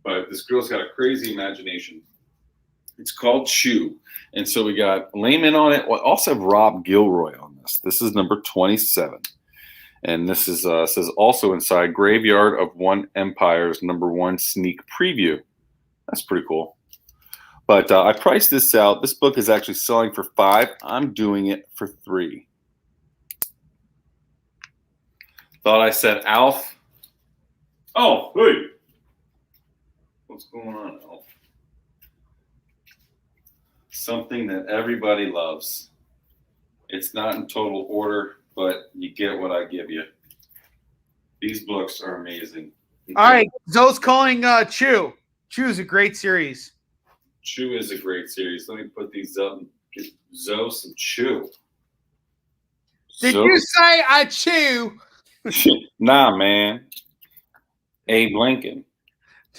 But this girl's got a crazy imagination. It's called Chew. And so we got Layman on it. We also have Rob Gilroy on this. This is number 27. And this is says also inside Graveyard of One Empire's number 1 sneak preview. That's pretty cool. But I priced this out. This book is actually selling for $5. I'm doing it for $3. Thought I said Alf. Oh, hey. What's going on, Alf? something that everybody loves. It's not in total order, but you get what I give you. These books are amazing. All right, Zoe's calling Chew. Chew's a great series. Chew is a great series. Let me put these up and get Zoe some Chew. Did you say I chew? Nah, man. Abe Lincoln.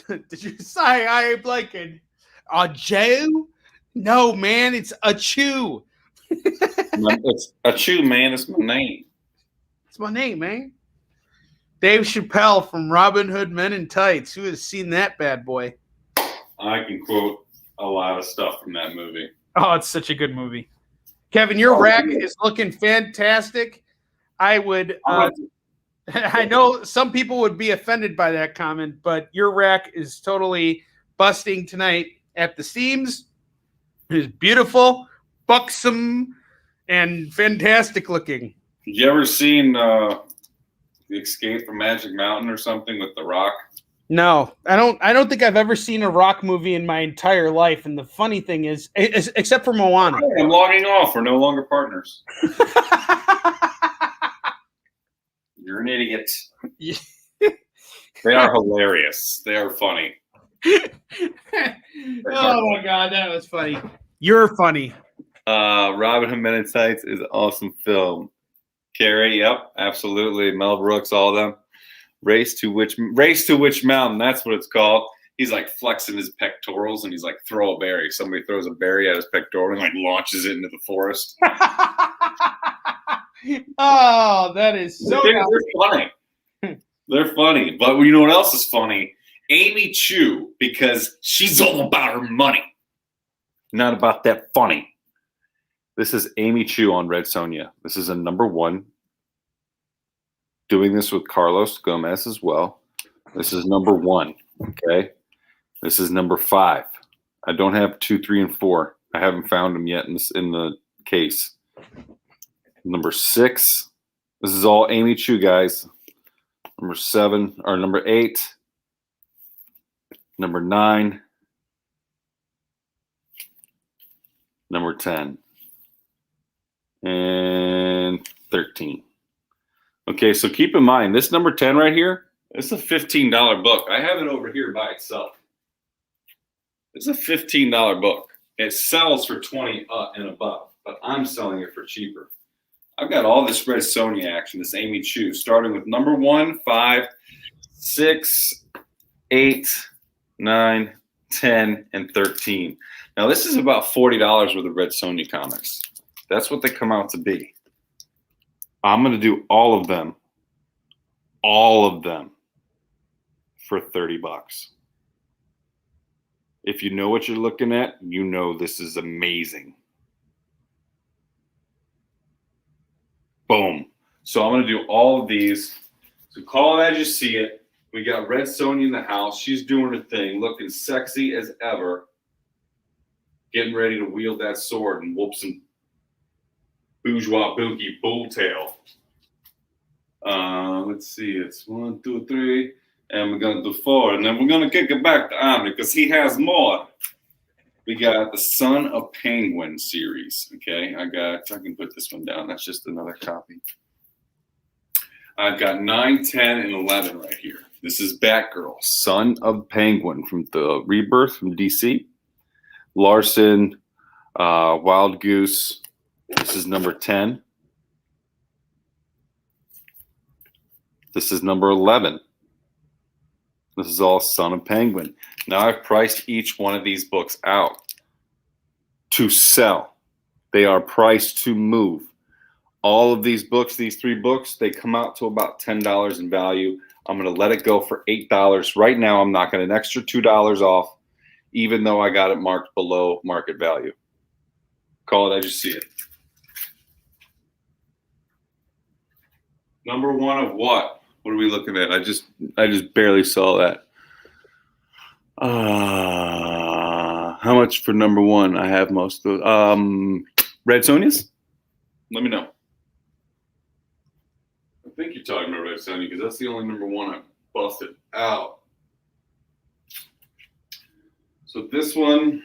Did you say I Abe Lincoln? A Jew? No, man, it's a chew. It's a Chew, man. It's my name. It's my name, man. Dave Chappelle from Robin Hood Men in Tights. Who has seen that bad boy? I can quote a lot of stuff from that movie. Oh, it's such a good movie. Kevin, your rack is looking fantastic. I would... I know some people would be offended by that comment, but your rack is totally busting tonight at the seams. It is beautiful, buxom, and fantastic looking. You ever seen The Escape from Magic Mountain or something with The Rock? No, I don't think I've ever seen a Rock movie in my entire life. And the funny thing is except for Moana. Hey, I'm logging off. We're no longer partners. You're an idiot. They are hilarious. They are funny. Oh my God, that was funny. You're funny. Robin Hood Men in Tights is an awesome film. Carrie, yep, absolutely. Mel Brooks, all of them. Race to Which Mountain, that's what it's called. He's like flexing his pectorals and he's like, throw a berry. Somebody throws a berry at his pectoral and like launches it into the forest. Oh, that is so They're funny. They're funny. But you know what else is funny? Amy Chu, because she's all about her money. Not about that funny. This is Amy Chu on Red Sonja. This is a number 1. Doing this with Carlos Gomez as well. This is number 1. Okay. This is number 5. I don't have 2, 3, and 4. I haven't found them yet in the case. Number 6. This is all Amy Chu, guys. Number 7 or number 8. Number 9. Number 10. And 13. Okay, so keep in mind, this number 10 right here, it's a $15 book. I have it over here by itself. It's a $15 book. It sells for $20 and above, but I'm selling it for cheaper. I've got all this Red Sonja action, this Amy Chu, starting with number 1, 5, 6, 8, 9, 10, and 13. Now, this is about $40 worth of Red Sonja comics. That's what they come out to be. I'm going to do all of them for $30. If you know what you're looking at, you know this is amazing. Boom. So I'm going to do all of these. So call it as you see it. We got Red Sonja in the house. She's doing her thing, looking sexy as ever, getting ready to wield that sword and whoop some bourgeois boogie bull tail. Let's see, it's 1, 2, 3, and we're gonna do 4, and then we're gonna kick it back to Omrie because he has more. We got the Son of Penguin series. Okay, I can put this one down. That's just another copy. I've got 9, 10, and 11 right here. This is Batgirl, Son of Penguin from the Rebirth from DC. Larson, Wild Goose. This is number 10. This is number 11. This is all Son of Penguin. Now I've priced each one of these books out to sell. They are priced to move. All of these books, these 3 books, they come out to about $10 in value. I'm going to let it go for $8. Right now, I'm knocking an extra $2 off, even though I got it marked below market value. Call it as you see it. Number 1 of what? What are we looking at? I just barely saw that. How much for number 1? I have most of those. Red Sonja's? Let me know. I think you're talking about Red Sonja because that's the only number 1 I busted out. So this one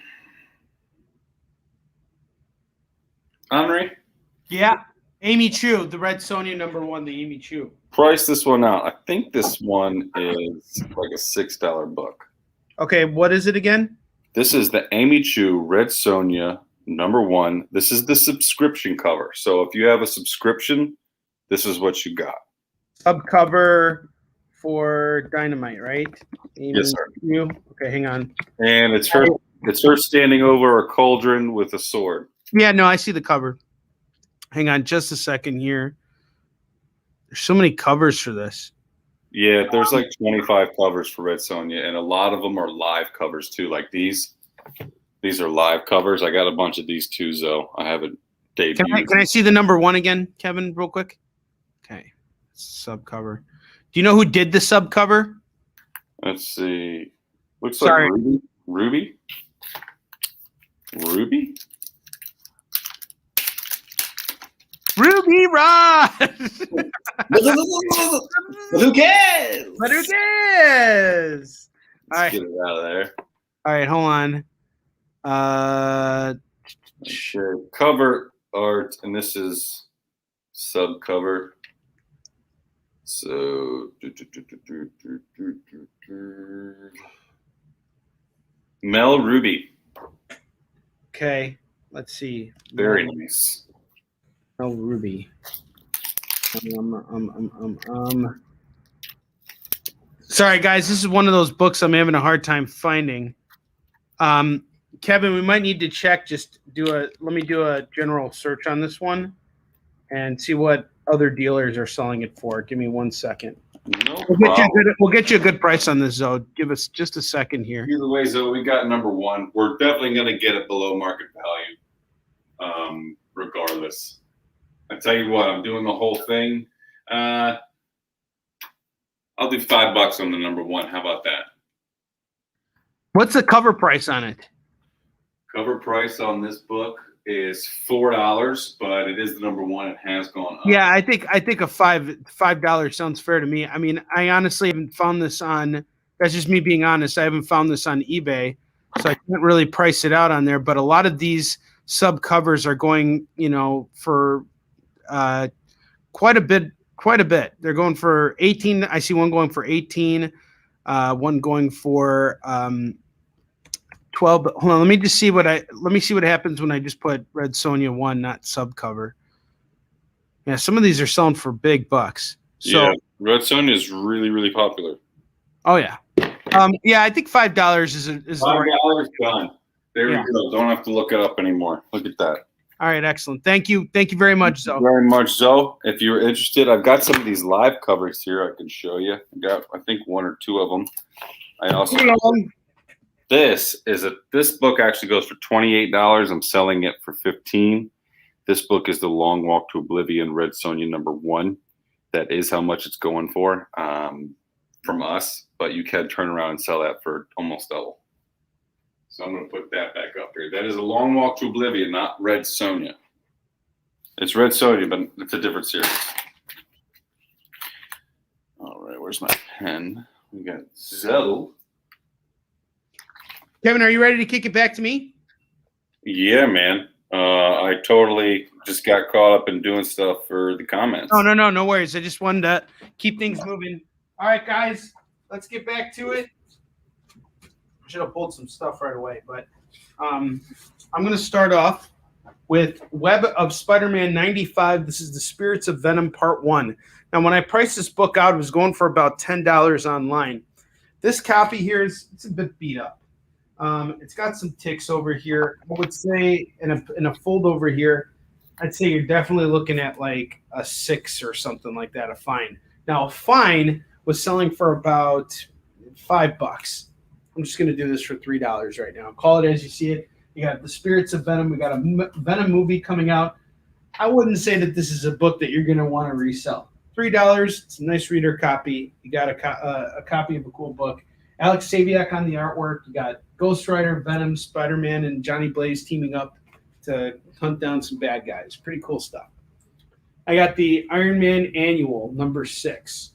Onrie? Yeah. Amy Chu, the Red Sonja #1, the Amy Chu. Price this one out. I think this one is like a $6 book. Okay, what is it again? This is the Amy Chu Red Sonja #1. This is the subscription cover. So if you have a subscription, this is what you got. Subcover for Dynamite, right? Amy Yes, sir. Chu. Okay, hang on. And it's her standing over a cauldron with a sword. Yeah, no, I see the cover. Hang on just a second here. There's so many covers for this. Yeah, there's like 25 covers for Red Sonja, and a lot of them are live covers too. Like these are live covers. I got a bunch of these too, though. I haven't debuted. Can I see the #1 again, Kevin, real quick? Okay, subcover. Do you know who did the subcover? Let's see. Looks Sorry. like Ruby. Ruby Rod. But who cares? But who cares? All right. Get it out of there. All right, hold on. Sure. Cover art, and this is subcover. So Mel Ruby. Okay, let's see. Very nice. Mel Ruby. Sorry, guys. This is one of those books I'm having a hard time finding. Kevin, we might need to check. Let me do a general search on this one and see what other dealers are selling it for. Give me 1 second. No We'll get you a good price on this, Zoe. Give us just a second here. Either way, Zoe, we got #1. We're definitely going to get it below market value, regardless. I tell you what, I'm doing the whole thing. I'll do $5 on the #1. How about that? What's the cover price on it? Cover price on this book is $4, but it is the #1. It has gone up. Yeah, I think a $5 sounds fair to me. I mean, I honestly haven't found this on. That's just me being honest. I haven't found this on eBay, so I can't really price it out on there. But a lot of these sub covers are going, for quite a bit. They're going for 18. I see one going for 18. One going for 12. But hold on, let me see what happens when I just put Red Sonja 1, not sub cover. Yeah, some of these are selling for big bucks. So, yeah, Red Sonja is really, really popular. Oh yeah, yeah. I think $5 is $5 done. There we go. Don't have to look it up anymore. Look at that. All right, excellent. Thank you very much, Zoe. Very much, Zoe. If you're interested, I've got some of these live covers here. I can show you. I got, I think, 1 or 2 of them. I also. This book actually goes for $28. I'm selling it for $15. This book is The Long Walk to Oblivion, Red Sonja #1. That is how much it's going for from us, but you can turn around and sell that for almost double. So I'm going to put that back up here. That is A Long Walk to Oblivion, not Red Sonja. It's Red Sonja, but it's a different series. All right, where's my pen? We got Zoe. Kevin, are you ready to kick it back to me? Yeah, man. I totally just got caught up in doing stuff for the comments. Oh, no worries. I just wanted to keep things moving. All right, guys, let's get back to it. I should have pulled some stuff right away, but I'm going to start off with Web of Spider-Man 95. This is The Spirits of Venom Part 1. Now, when I priced this book out, it was going for about $10 online. This copy here it's a bit beat up. It's got some ticks over here. I would say in a fold over here, I'd say you're definitely looking at like a 6 or something like that, a fine. Now, a fine was selling for about $5. I'm just going to do this for $3 right now. Call it as you see it. You got The Spirits of Venom. We got a Venom movie coming out. I wouldn't say that this is a book that you're going to want to resell. $3. It's a nice reader copy. You got a copy of a cool book. Alex Saviak on the artwork. You got Ghost Rider, Venom, Spider-Man, and Johnny Blaze teaming up to hunt down some bad guys. Pretty cool stuff. I got the Iron Man Annual #6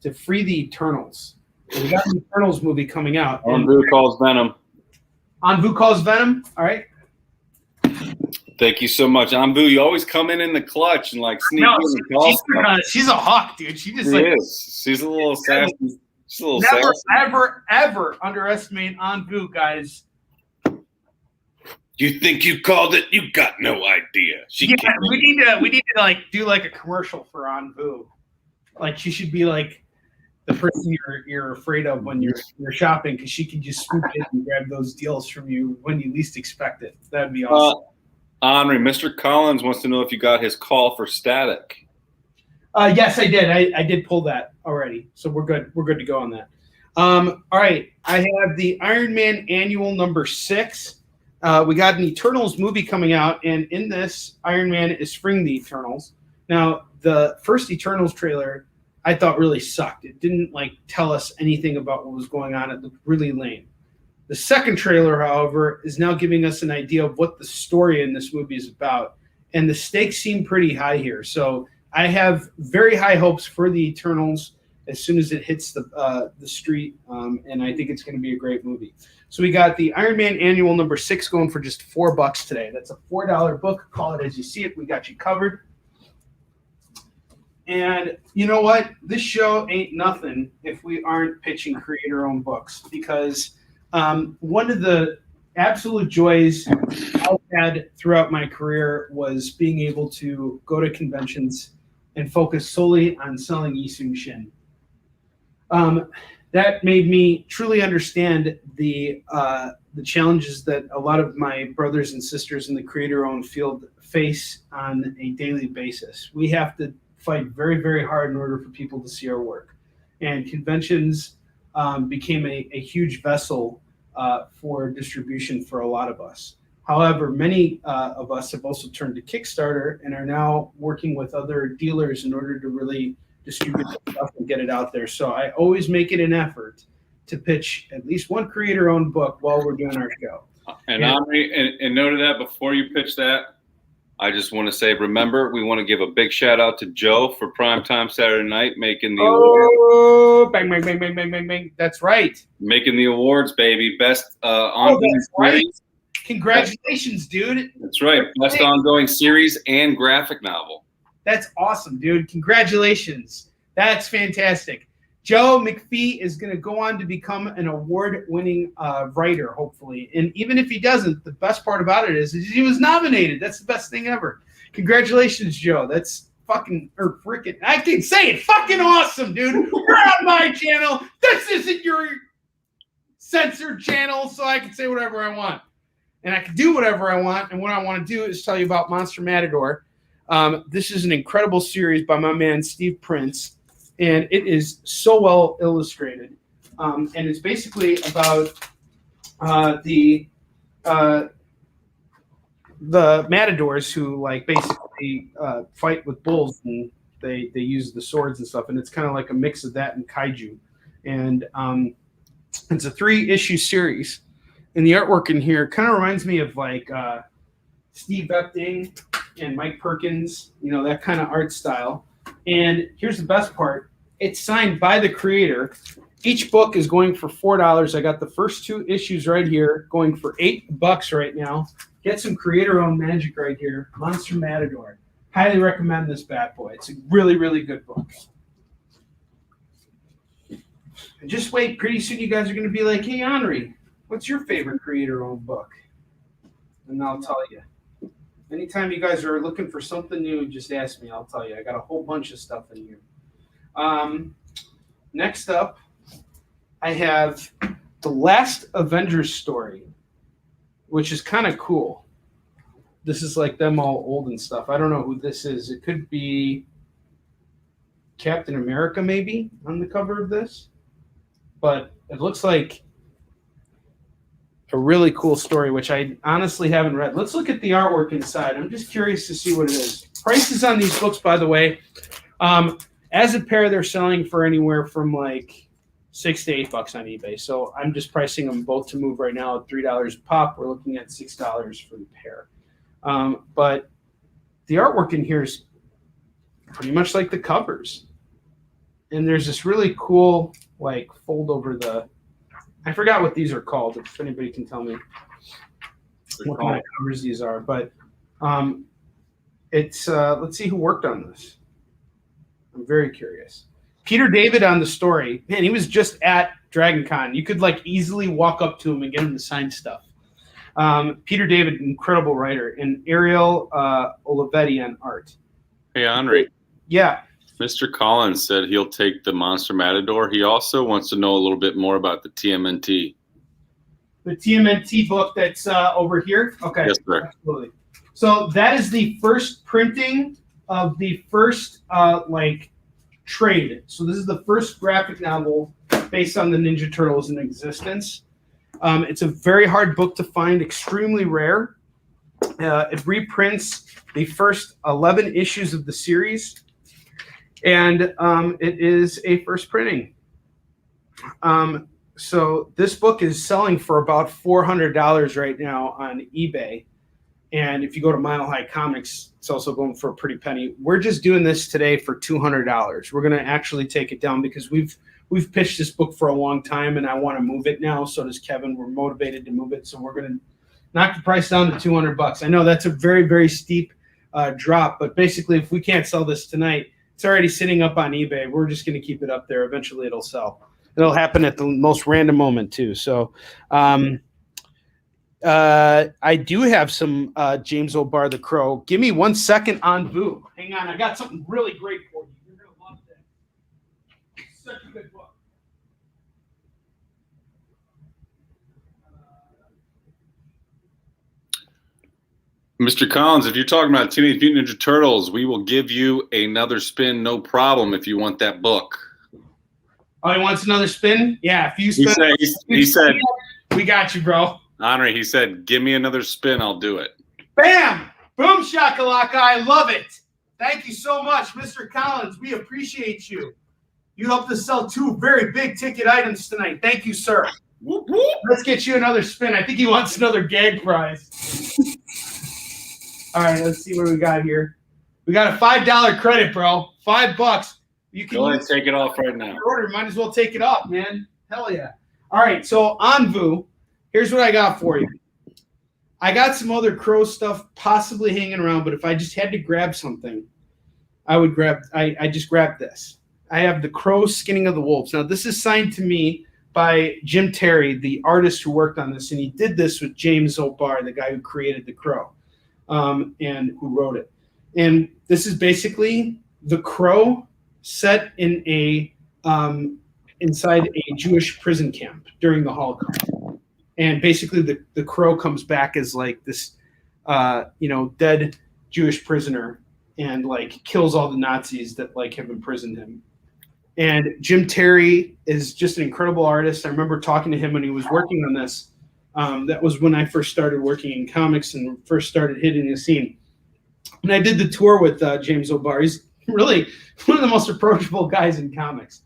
to free the Eternals. So we got the Eternals movie coming out. Onvu calls Venom. Onvu calls Venom. All right. Thank you so much, Anbu. You always come in the clutch and like sneak in the call stuff. She's a hawk, dude. She just She's a little sassy. She's a little never, sassy. ever underestimate Anbu, guys. You think you called it? You got no idea. We need to like do like a commercial for Anbu. Like she should be like the person you're afraid of when you're shopping, because she can just swoop in and grab those deals from you when you least expect it. That'd be awesome. Onrie, Mr. Collins wants to know if you got his call for static. Yes, I did. I did pull that already, so we're good. We're good to go on that. All right, I have the Iron Man Annual number 6. We got an Eternals movie coming out, and in this, Iron Man is freeing the Eternals. Now, the first Eternals trailer I thought really sucked. It didn't like tell us anything about what was going on. It looked really lame. The second trailer, however, is now giving us an idea of what the story in this movie is about, and the stakes seem pretty high here. So I have very high hopes for the Eternals as soon as it hits the street, and I think it's going to be a great movie. So we got the Iron Man Annual number 6 going for just $4 today. That's a $4 book. Call it as you see it. We got you covered. And you know what? This show ain't nothing if we aren't pitching creator-owned books, because one of the absolute joys I've had throughout my career was being able to go to conventions and focus solely on selling Yisung Shin. That made me truly understand the challenges that a lot of my brothers and sisters in the creator-owned field face on a daily basis. We have to fight very, very hard in order for people to see our work. And conventions became a huge vessel for distribution for a lot of us. However, many of us have also turned to Kickstarter and are now working with other dealers in order to really distribute the stuff and get it out there. So I always make it an effort to pitch at least one creator-owned book while we're doing our show. And Onrie, and note that before you pitch that, I just want to say, remember, we want to give a big shout out to Joe for Primetime Saturday Night making the awards. Bang, bang, bang, bang, bang, bang, bang. That's right. Making the awards, baby. Best ongoing series. Congratulations, dude. That's right. Best ongoing series and graphic novel. That's awesome, dude. Congratulations. That's fantastic. Joe McPhee is going to go on to become an award-winning writer, hopefully. And even if he doesn't, the best part about it is he was nominated. That's the best thing ever. Congratulations, Joe. That's fucking, or freaking, I can say it, fucking awesome, dude. You're on my channel. This isn't your censored channel, so I can say whatever I want. And I can do whatever I want. And what I want to do is tell you about Monster Matador. This is an incredible series by my man, Steve Prince. And it is so well illustrated. And it's basically about the matadors who like basically fight with bulls, and they use the swords and stuff. And it's kind of like a mix of that and kaiju. And it's a 3-issue series. And the artwork in here kind of reminds me of like Steve Epting and Mike Perkins, you know, that kind of art style. And here's the best part. It's signed by the creator. Each book is going for $4. I got the first 2 issues right here going for $8 right now. Get some creator-owned magic right here. Monster Matador. Highly recommend this bad boy. It's a really, really good book. And just wait. Pretty soon you guys are going to be like, hey, Onrie, what's your favorite creator-owned book? And I'll tell you. Anytime you guys are looking for something new, just ask me. I'll tell you. I got a whole bunch of stuff in here. Next up, I have the last Avengers story, which is kind of cool. This is like them all old and stuff. I don't know who this is. It could be Captain America maybe on the cover of this. But it looks like a really cool story, which I honestly haven't read. Let's look at the artwork inside. I'm just curious to see what it is. Prices on these books, by the way, as a pair, they're selling for anywhere from like $6 to $8 on eBay. So I'm just pricing them both to move right now at $3 a pop. We're looking at $6 for the pair. But the artwork in here is pretty much like the covers. And there's this really cool like fold over the, I forgot what these are called, if anybody can tell me what kind of covers these are. But It's let's see who worked on this. I'm very curious. Peter David on the story. Man, he was just at Dragon Con. You could like easily walk up to him and get him to sign stuff. Peter David, incredible writer, and Ariel Olivetti on art. Hey, Onrie. Yeah. Mr. Collins said he'll take the Monster Matador. He also wants to know a little bit more about the TMNT. The TMNT book that's over here? Okay. Yes, sir. Absolutely. So that is the first printing of the first trade. So this is the first graphic novel based on the Ninja Turtles in existence. It's a very hard book to find, extremely rare. It reprints the first 11 issues of the series, and it is a first printing. So this book is selling for about $400 right now on eBay. And if you go to Mile High Comics, it's also going for a pretty penny. We're just doing this today for $200. We're going to actually take it down because we've pitched this book for a long time, and I want to move it now. So does Kevin. We're motivated to move it, so we're going to knock the price down to $200. I know that's a very, very steep drop, but basically, if we can't sell this tonight, it's already sitting up on eBay. We're just going to keep it up there. Eventually, it'll sell. It'll happen at the most random moment too. So. I do have some James O'Barr the Crow. Give me 1 second on Vu. Hang on, I got something really great for you. You're gonna love this. It's such a good book. Mr. Collins, if you're talking about Teenage Mutant Ninja Turtles, we will give you another spin, no problem, if you want that book. Oh, he wants another spin? Yeah, if you spin, he said, we got you, bro. Onrie, he said, give me another spin, I'll do it. Bam! Boom shakalaka, I love it. Thank you so much, Mr. Collins. We appreciate you. You helped us sell 2 very big ticket items tonight. Thank you, sir. Whoop, whoop. Let's get you another spin. I think he wants another gag prize. All right, let's see what we got here. We got a $5 credit, bro. $5. You can go ahead and take it off right now. Order. Might as well take it off, man. Hell yeah. All right, so on Vu, here's what I got for you. I got some other Crow stuff possibly hanging around, but if I just had to grab something, I just grabbed this. I have the Crow Skinning of the Wolves. Now, this is signed to me by Jim Terry, the artist who worked on this, and he did this with James O'Barr, the guy who created the Crow, and who wrote it. And this is basically the Crow set in inside a Jewish prison camp during the Holocaust. And basically the Crow comes back as like this, dead Jewish prisoner and like kills all the Nazis that like have imprisoned him. And Jim Terry is just an incredible artist. I remember talking to him when he was working on this. That was when I first started working in comics and first started hitting the scene. And I did the tour with James O'Barr. He's really one of the most approachable guys in comics.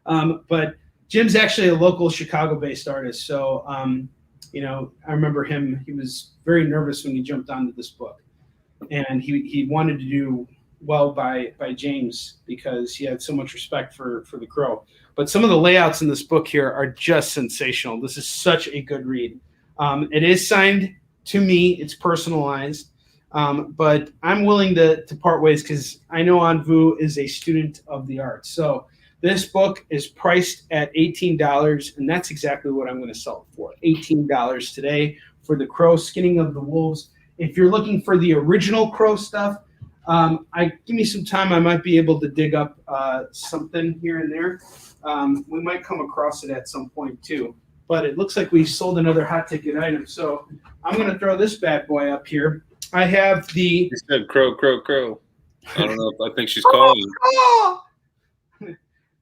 But Jim's actually a local Chicago-based artist. So, I remember him. He was very nervous when he jumped onto this book. And he wanted to do well by James because he had so much respect for the Crow. But some of the layouts in this book here are just sensational. This is such a good read. It is signed to me. It's personalized. But I'm willing to part ways because I know Anvu is a student of the arts. So this book is priced at $18, and that's exactly what I'm going to sell it for. $18 today for the Crow Skinning of the Wolves. If you're looking for the original Crow stuff, give me some time. I might be able to dig up something here and there. We might come across it at some point too. But it looks like we sold another hot ticket item. So I'm going to throw this bad boy up here. I have the. He said crow, crow, crow. I don't know if I think she's calling.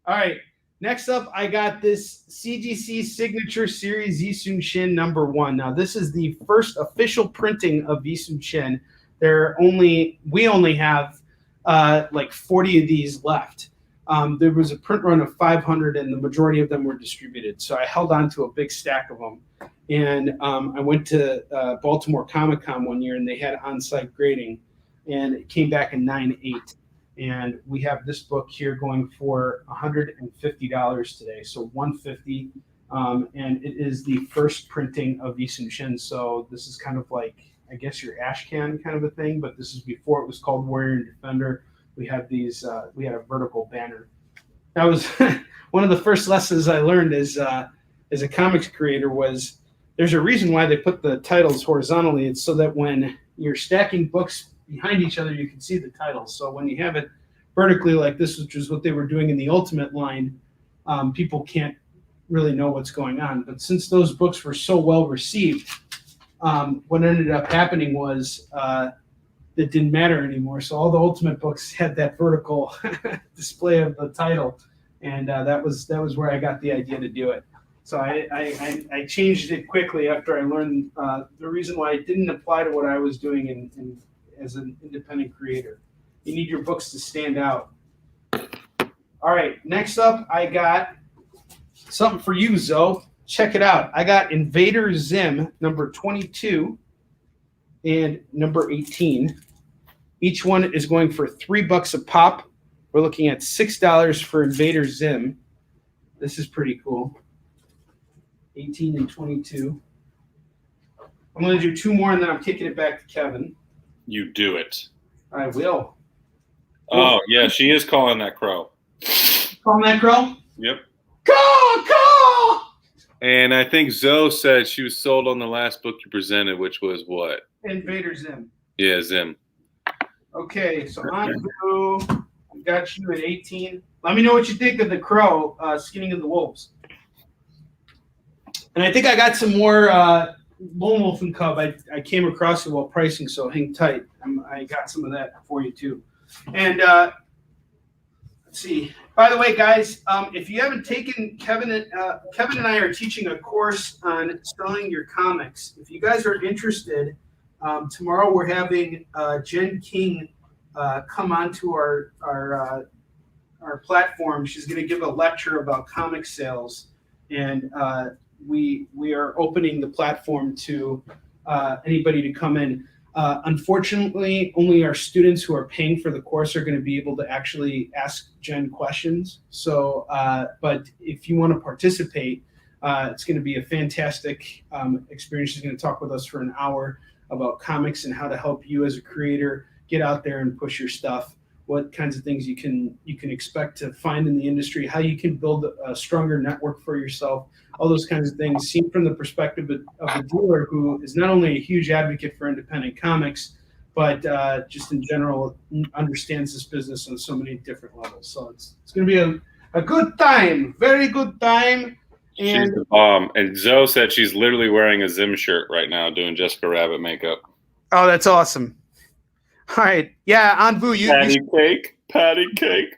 All right. Next up, I got this CGC Signature Series Yisun Shin #1. Now, this is the first official printing of Yisun Shin. We only have like 40 of these left. There was a print run of 500, and the majority of them were distributed. So I held on to a big stack of them. And I went to Baltimore Comic-Con one year, and they had on-site grading, and it came back in 9.8. And we have this book here going for $150 today, so $150. And it is the first printing of Yisun Shin. So this is kind of like I guess your ash can kind of a thing, but this is before it was called Warrior and Defender. We have these. We had a vertical banner. That was one of the first lessons I learned as a comics creator. Was there's a reason why they put the titles horizontally. It's so that when you're stacking books behind each other, you can see the titles. So when you have it vertically like this, which is what they were doing in the Ultimate line, people can't really know what's going on. But since those books were so well received, what ended up happening was it didn't matter anymore. So all the Ultimate books had that vertical display of the title, and that was where I got the idea to do it. So I changed it quickly after I learned the reason why it didn't apply to what I was doing as an independent creator. You need your books to stand out. All right, next up, I got something for you, Zoe. Check it out. I got Invader Zim number 22 and number 18. Each one is going for $3 a pop. We're looking at $6 for Invader Zim. This is pretty cool. 18 and 22. I'm going to do two more, and then I'm kicking it back to Kevin. You do it. I will. Oh, yeah, she is calling that crow. Calling that crow? Yep. Caw! And I think Zoe said she was sold on the last book you presented, which was what? Invader Zim. Yeah, Zim. Okay, so Andrew, I got you at 18. Let me know what you think of the crow skinning of the wolves. And I think I got some more Lone Wolf and Cub. I came across it while pricing, so hang tight. I got some of that for you too. And let's see. By the way, guys, if you haven't taken Kevin and I are teaching a course on selling your comics. If you guys are interested, tomorrow we're having Jen King come onto our platform. She's going to give a lecture about comic sales, and we are opening the platform to anybody to come in. Unfortunately, only our students who are paying for the course are going to be able to actually ask Jen questions. So, but if you want to participate, it's going to be a fantastic experience. She's going to talk with us for an hour about comics and how to help you as a creator get out there and push your stuff. What kinds of things you can expect to find in the industry, how you can build a stronger network for yourself, all those kinds of things, seen from the perspective of a dealer who is not only a huge advocate for independent comics, but just in general understands this business on so many different levels. So it's going to be a good time, very good time. And she's the bomb. And Zoe said she's literally wearing a Zim shirt right now doing Jessica Rabbit makeup. Oh, that's awesome. All right. Yeah, Anvu, Patty cake.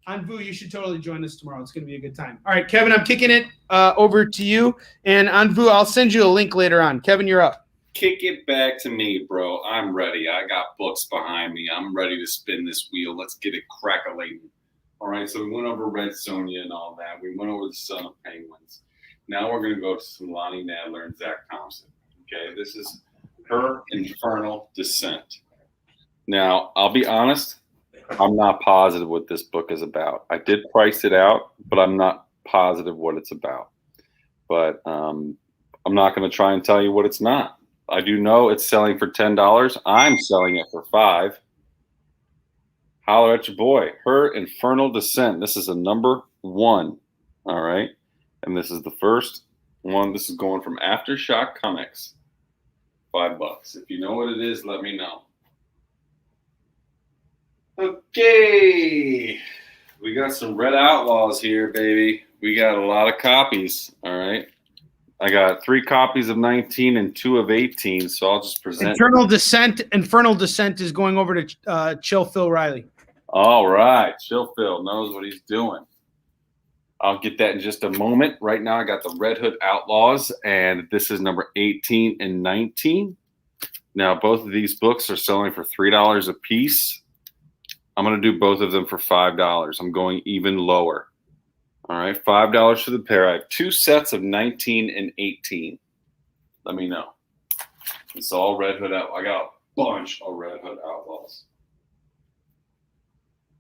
Anvu, you should totally join us tomorrow. It's going to be a good time. All right, Kevin, I'm kicking it over to you. And Anvu, I'll send you a link later on. Kevin, you're up. Kick it back to me, bro. I'm ready. I got books behind me. I'm ready to spin this wheel. Let's get it crackling. All right, so we went over Red Sonja and all that. We went over the Son of Penguins. Now we're going to go to some Lonnie Nadler and Zach Thompson. Okay, this is Her Infernal Descent. Now, I'll be honest, I'm not positive what this book is about. I did price it out, but I'm not positive what it's about. But I'm not going to try and tell you what it's not. I do know it's selling for $10. I'm selling it for $5. Holler at your boy. Her Infernal Descent. This is a number 1. All right. And this is the first one. This is going from Aftershock Comics. $5. If you know what it is, let me know. Okay. We got some Red Outlaws here, baby. We got a lot of copies. All right. I got 3 copies of 19 and 2 of 18, so I'll just present. Infernal Descent is going over to Chill Phil Riley. All right. Chill Phil knows what he's doing. I'll get that in just a moment. Right now, I got the Red Hood Outlaws, and this is number 18 and 19. Now, both of these books are selling for $3 a piece. I'm going to do both of them for $5. I'm going even lower. All right, $5 for the pair. I have 2 sets of 19 and 18. Let me know. It's all Red Hood Outlaws. I got a bunch of Red Hood Outlaws.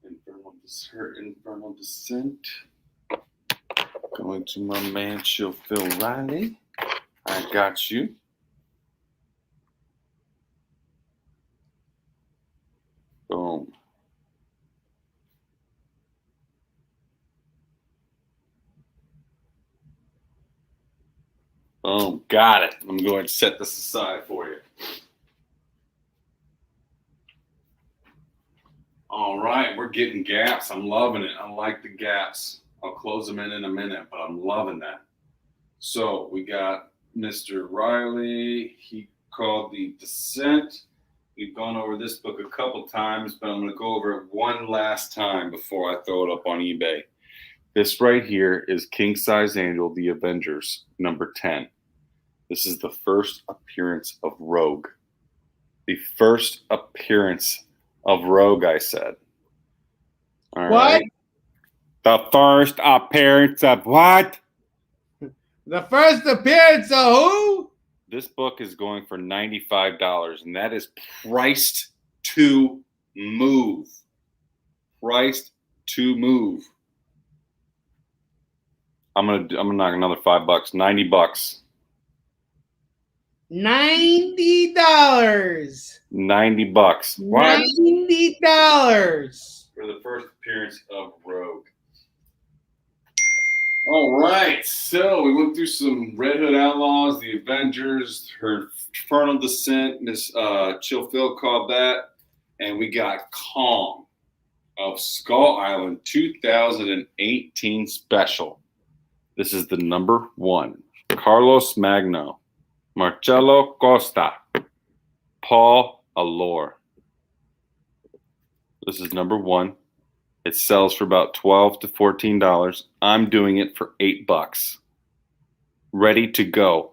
Infernal Descent. Going to my man, Chill Phil Riley. I got you. Boom. Boom. Got it. I'm going to set this aside for you. All right. We're getting gaps. I'm loving it. I like the gaps. I'll close them in a minute, but I'm loving that. So we got Mr. Riley. He called The Descent. We've gone over this book a couple times, but I'm going to go over it one last time before I throw it up on eBay. This right here is King Size Angel, The Avengers, number 10. This is the first appearance of Rogue. The first appearance of Rogue, I said. All What? right. The first appearance of what? The first appearance of who? This book is going for $95, and that is priced to move. Priced to move. I'm gonna knock another $5. $90. $90. $90. What? $90 For the first appearance of Rogue. All right, so we went through some Red Hood Outlaws, the Avengers, her Infernal Descent, Miss Chill Phil called that, and we got Kong of Skull Island 2018 special. This is the number 1. Carlos Magno, Marcello Costa, Paul Allure. This is number 1. It sells for about $12 to $14. I'm doing it for $8. Ready to go.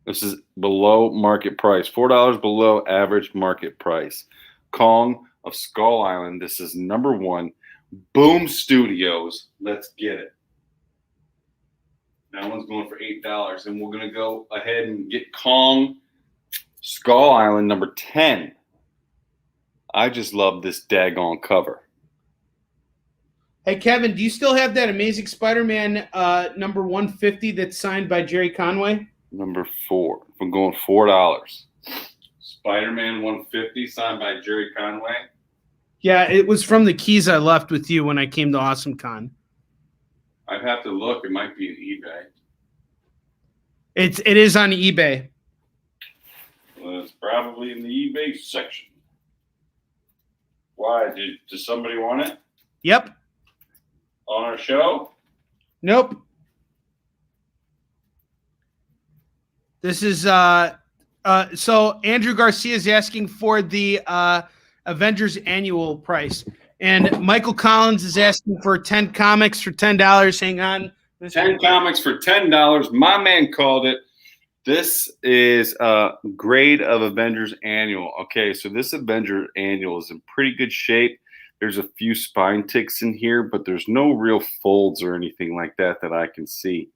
This is below market price. $4 below average market price. Kong of Skull Island. This is number 1. Boom Studios. Let's get it. That one's going for $8. And we're going to go ahead and get Kong Skull Island number 10. I just love this daggone cover. Hey, Kevin, do you still have that Amazing Spider-Man number 150 that's signed by Jerry Conway? Number 4. I'm going $4. Spider-Man 150 signed by Jerry Conway. Yeah, it was from the keys I left with you when I came to Awesome Con. I'd have to look. It might be on eBay. It is on eBay. Well, it's probably in the eBay section. Why? Does somebody want it? Yep. On our show? Nope. This is so Andrew Garcia is asking for the Avengers annual price, and Michael Collins is asking for 10 comics for $10. Hang on. 10 comics for $10. My man called it. This is a grade of Avengers annual. Okay, so this Avenger annual is in pretty good shape. There's a few spine ticks in here, but there's no real folds or anything like that that I can see.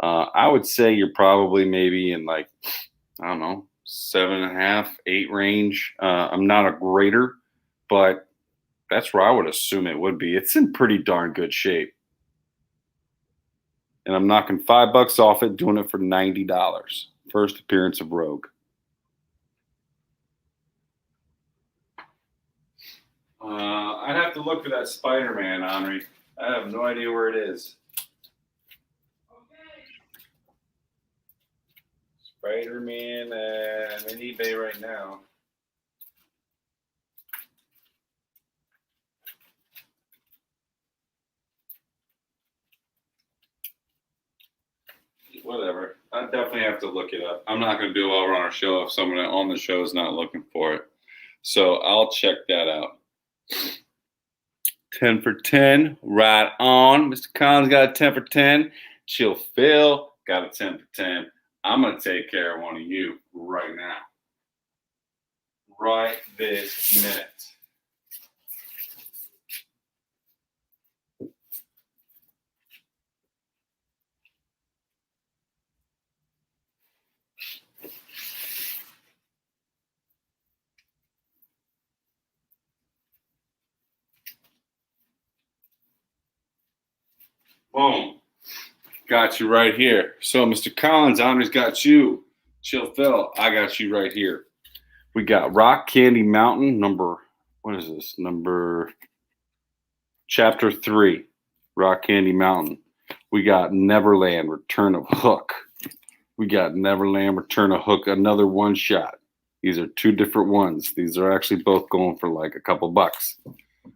I would say you're probably maybe in like, I don't know, 7.5, 8 range. I'm not a grader, but that's where I would assume it would be. It's in pretty darn good shape. And I'm knocking $5 off it, doing it for $90. First appearance of Rogue. I'd have to look for that Spider-Man, Onrie. I have no idea where it is. Okay. Spider-Man, I'm in eBay right now. Whatever. I definitely have to look it up. I'm not going to do it over on our show if someone on the show is not looking for it. So I'll check that out. 10 for 10, right on. Mr. Collins got a 10 for 10. Chill Phil got a 10 for 10. I'm going to take care of one of you right now. Right this minute. Boom. Got you right here. So, Mr. Collins, Honor's got you. Chill Phil, I got you right here. We got Rock Candy Mountain, number what is this? Chapter 3, Rock Candy Mountain. We got Neverland, Return of Hook. We got Neverland, Return of Hook, another one shot. These are two different ones. These are actually both going for like a couple bucks.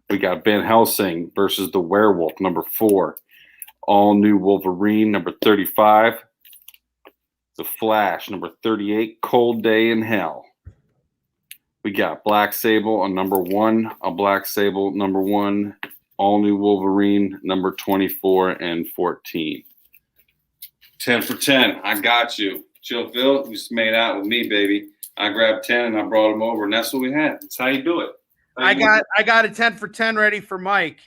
We got Van Helsing versus the Werewolf, number 4. All New Wolverine, number 35. The Flash, number 38, Cold Day in Hell. We got Black Sable on number 1, a Black Sable number 1, All New Wolverine, number 24 and 14. 10 for 10. I got you. Chill Phil, you just made out with me, baby. I grabbed 10 and I brought them over, and that's what we had. That's how you do it. I got a 10 for 10 ready for Mike.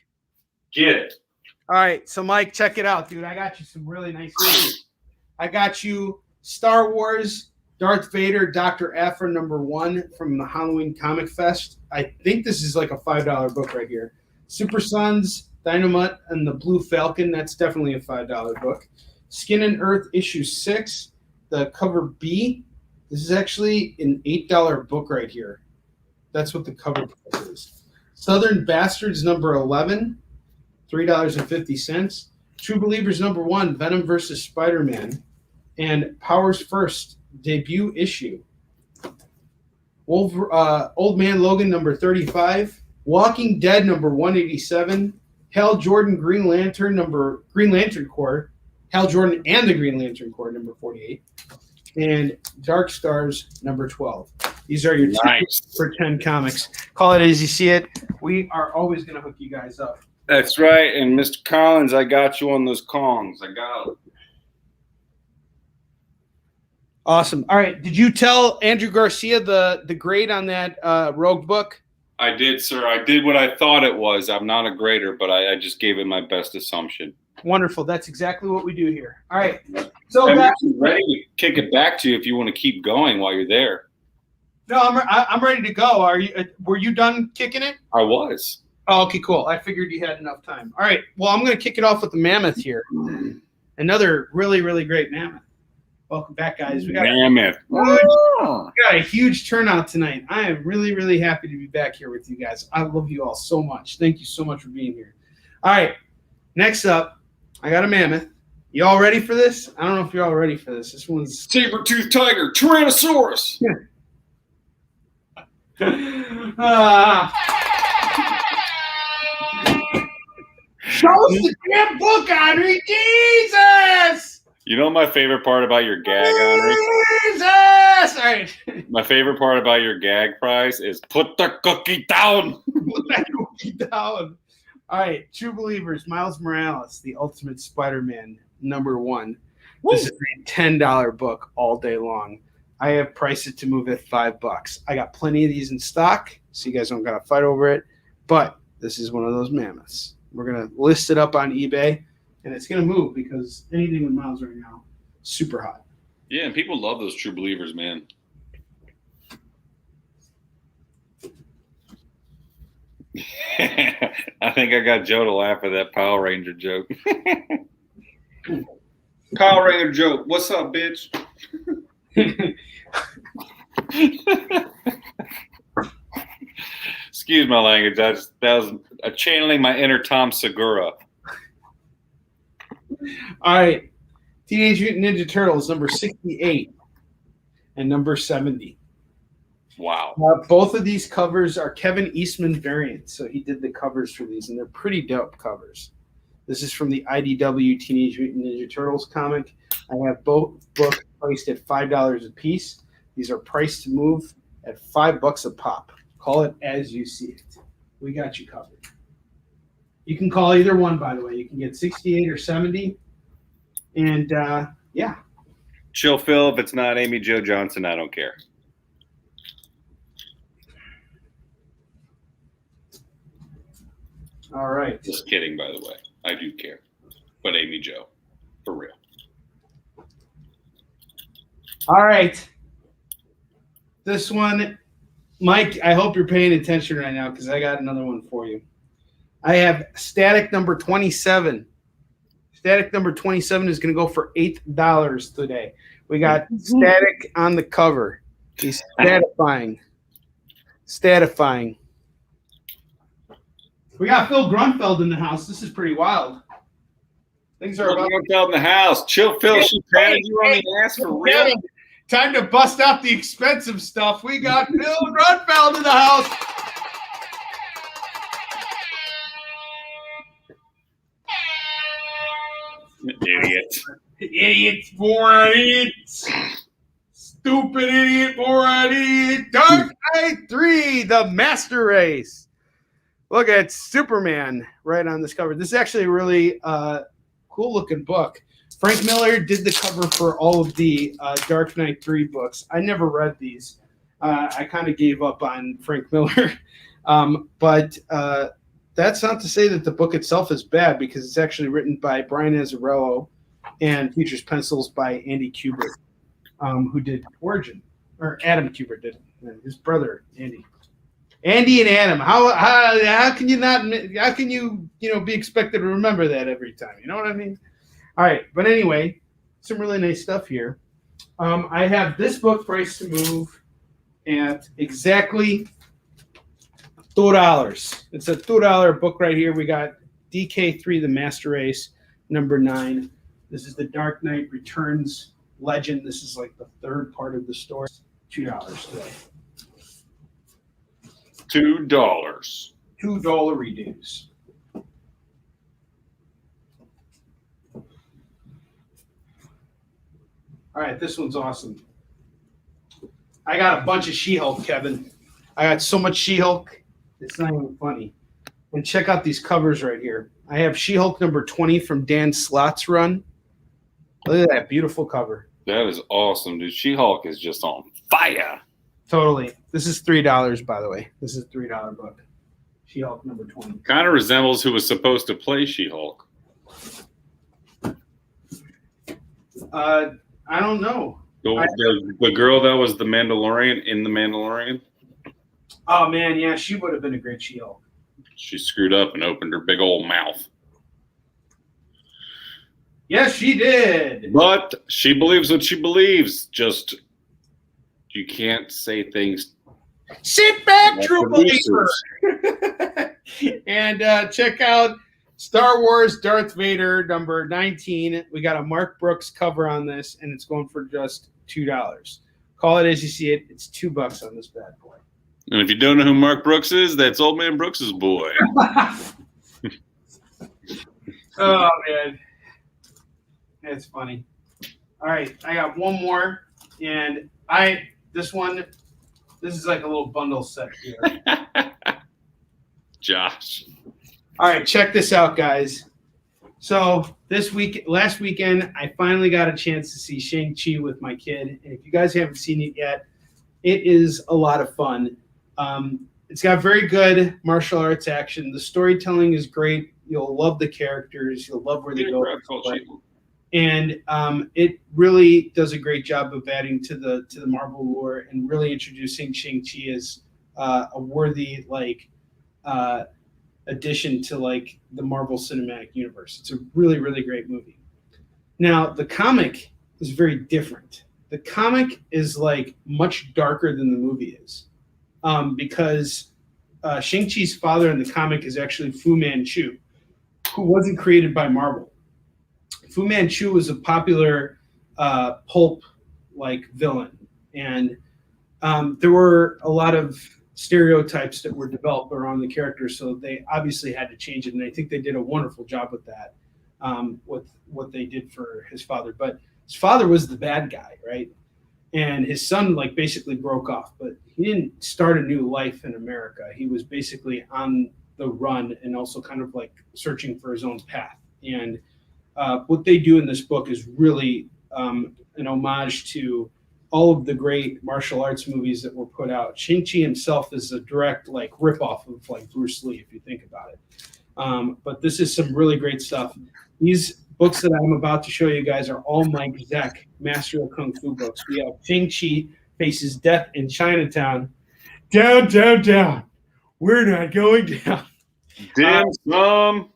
Get it. All right, so Mike, check it out, dude. I got you some really nice movies. I got you Star Wars, Darth Vader, Dr. Aphra, number 1 from the Halloween Comic Fest. I think this is like a $5 book right here. Super Sons, Dynamite, and the Blue Falcon. That's definitely a $5 book. Skin and Earth, issue 6, the cover B. This is actually an $8 book right here. That's what the cover price is. Southern Bastards, number 11, $3.50. True Believers, number 1, Venom versus Spider-Man. And Powers First, debut issue. Old Man Logan, number 35. Walking Dead, number 187. Hal Jordan, Green Lantern Corps. Hal Jordan and the Green Lantern Corps, number 48. And Dark Stars, number 12. These are your 2 for 10 comics. Call it as you see it. We are always going to hook you guys up. That's right. And Mr. Collins, I got you on those Kongs. I got it. Awesome. All right. Did you tell Andrew Garcia the grade on that Rogue book? I did, sir. I did what I thought it was. I'm not a grader, but I just gave it my best assumption. Wonderful. That's exactly what we do here. All right. So I'm ready to kick it back to you if you want to keep going while you're there. No, I'm ready to go. Are you? Were you done kicking it? I was. Oh, okay, cool. I figured you had enough time. All right. Well, I'm going to kick it off with the Mammoth here. Another really, really great Mammoth. Welcome back, guys. We got a huge turnout tonight. I am really, really happy to be back here with you guys. I love you all so much. Thank you so much for being here. All right. Next up, I got a Mammoth. You all ready for this? I don't know if you're all ready for this. This one's Saber-toothed tiger, Tyrannosaurus. Show us the damn book, Onrie. Jesus! You know my favorite part about your gag, Onrie? Jesus! All right. My favorite part about your gag prize is put the cookie down. Put that cookie down. All right. True Believers, Miles Morales, The Ultimate Spider-Man, number 1. Woo. This is a $10 book all day long. I have priced it to move at $5. I got plenty of these in stock, so you guys don't got to fight over it. But this is one of those mammoths. We're going to list it up on eBay, and it's going to move because anything with Miles right now, super hot. Yeah, and people love those True Believers, man. I think I got Joe to laugh at that Power Ranger joke. Power Ranger joke. What's up, bitch? Excuse my language. That was channeling my inner Tom Segura. All right. Teenage Mutant Ninja Turtles, number 68 and number 70. Wow. Both of these covers are Kevin Eastman variants. So he did the covers for these, and they're pretty dope covers. This is from the IDW Teenage Mutant Ninja Turtles comic. I have both books priced at $5 a piece. These are priced to move at $5 a pop. Call it as you see it. We got you covered. You can call either one, by the way. You can get 68 or 70. And, yeah. Chill, Phil. If it's not Amy Jo Johnson, I don't care. All right. Just kidding, by the way. I do care. But Amy Jo, for real. All right. This one, Mike, I hope you're paying attention right now because I got another one for you. I have Static number 27. Static number 27 is going to go for $8 today. We got Static on the cover. He's statifying. We got Phil Grunfeld in the house. This is pretty wild. Things are about Grunfeld in the house. Chill, Phil. She patted you on the ass for real. Time to bust out the expensive stuff. We got Phil Grunfeld in the house. Idiot for an idiot. Stupid idiot for an idiot. Dark Knight 3, The Master Race. Look at Superman right on this cover. This is actually a really cool looking book. Frank Miller did the cover for all of the Dark Knight 3 books. I never read these. I kind of gave up on Frank Miller. But that's not to say that the book itself is bad, because it's actually written by Brian Azzarello and features pencils by Andy Kubert, who did Origin. Or Adam Kubert did it. His brother, Andy. Andy and Adam. How can you not? How can you be expected to remember that every time? You know what I mean? All right, but anyway, some really nice stuff here. I have this book priced to move at exactly $2. It's a $2 book right here. We got DK3, The Master Race, number 9. This is the Dark Knight Returns legend. This is like the third part of the story. $2 today. $2. $2 reduce. All right, this one's awesome. I got a bunch of She-Hulk, Kevin. I got so much She-Hulk, it's not even funny. And check out these covers right here. I have She-Hulk number 20 from Dan Slott's run. Look at that beautiful cover. That is awesome, dude. She-Hulk is just on fire. Totally. This is $3, by the way. This is a $3 book. She-Hulk number 20. Kind of resembles who was supposed to play She-Hulk. I don't know. The girl that was the Mandalorian in the Mandalorian. Oh, man, yeah, she would have been a great She-Hulk. She screwed up and opened her big old mouth. Yes, she did. But she believes what she believes. Just, you can't say things. Sit back, true believer. And check out Star Wars Darth Vader number 19. We got a Mark Brooks cover on this, and it's going for just $2. Call it as you see it. It's $2 on this bad boy. And if you don't know who Mark Brooks is, that's Old Man Brooks's boy. Oh, man. That's funny. All right, I got one more, and this is like a little bundle set here. Josh. All right, check this out, guys. So last weekend, I finally got a chance to see Shang-Chi with my kid. And if you guys haven't seen it yet, it is a lot of fun. It's got very good martial arts action. The storytelling is great. You'll love the characters. You'll love where they go. And it really does a great job of adding to the Marvel lore and really introducing Shang-Chi as a worthy addition to the Marvel Cinematic Universe. It's a really, really great movie. Now, the comic is very different. The comic is much darker than the movie is, because Shang-Chi's father in the comic is actually Fu Manchu, who wasn't created by Marvel. Fu Manchu was a popular pulp villain, and there were a lot of stereotypes that were developed around the character, so they obviously had to change it, and I think they did a wonderful job with that, with what they did for his father. But his father was the bad guy, right? And his son basically broke off, but he didn't start a new life in America. He was basically on the run and also kind of searching for his own path. And what they do in this book is really an homage to all of the great martial arts movies that were put out. Shang-Chi himself is a direct ripoff of Bruce Lee, if you think about it. But this is some really great stuff. These books that I'm about to show you guys are all Mike Zeck, Master of Kung Fu books. We have Shang-Chi Faces Death in Chinatown. Down, down, down. We're not going down. Dim sum.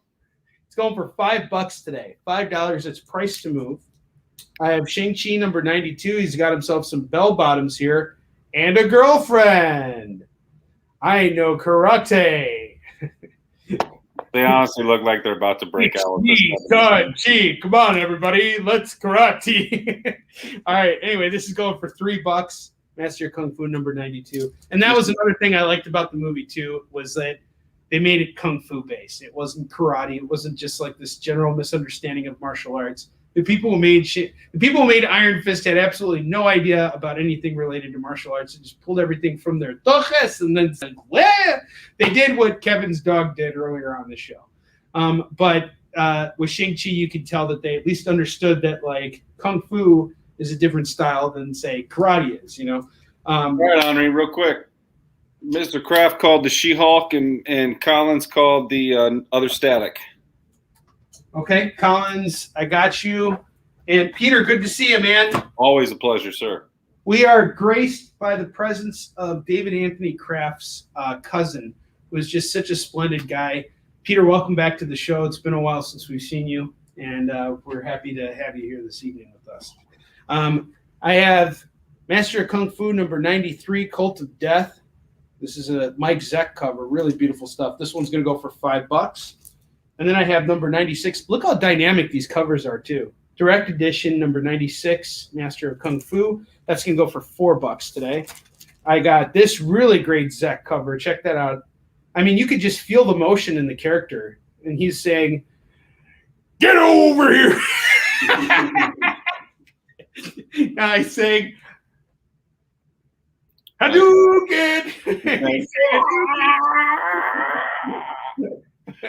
It's going for $5 today. $5. It's priced to move. I have Shang-Chi number 92. He's got himself some bell bottoms here and a girlfriend. I know karate. They honestly look like they're about to break out with this. Come on, everybody. Let's karate. All right. Anyway, this is going for $3. Master of Kung Fu number 92. And that was another thing I liked about the movie, too, was that they made it Kung Fu based. It wasn't karate. It wasn't just like this general misunderstanding of martial arts. The people who made Iron Fist had absolutely no idea about anything related to martial arts. They just pulled everything from their tojes and then said, well, they did what Kevin's dog did earlier on the show. But with Shang-Chi, you could tell that they at least understood that, like, Kung Fu is a different style than, say, karate is, you know? All right, Henri, real quick. Mr. Kraft called the She-Hulk and Collins called the other Static. Okay, Collins, I got you. And Peter, good to see you, man. Always a pleasure, sir. We are graced by the presence of David Anthony Kraft's cousin, who is just such a splendid guy. Peter, welcome back to the show. It's been a while since we've seen you, and we're happy to have you here this evening with us. I have Master of Kung Fu number 93, Cult of Death. This is a Mike Zeck cover, really beautiful stuff. This one's going to go for $5. And then I have number 96. Look how dynamic these covers are, too. Direct edition number 96, Master of Kung Fu. That's going to go for $4 today. I got this really great Zeck cover. Check that out. I mean, you could just feel the motion in the character. And he's saying, get over here. Now he's saying, Hadouken.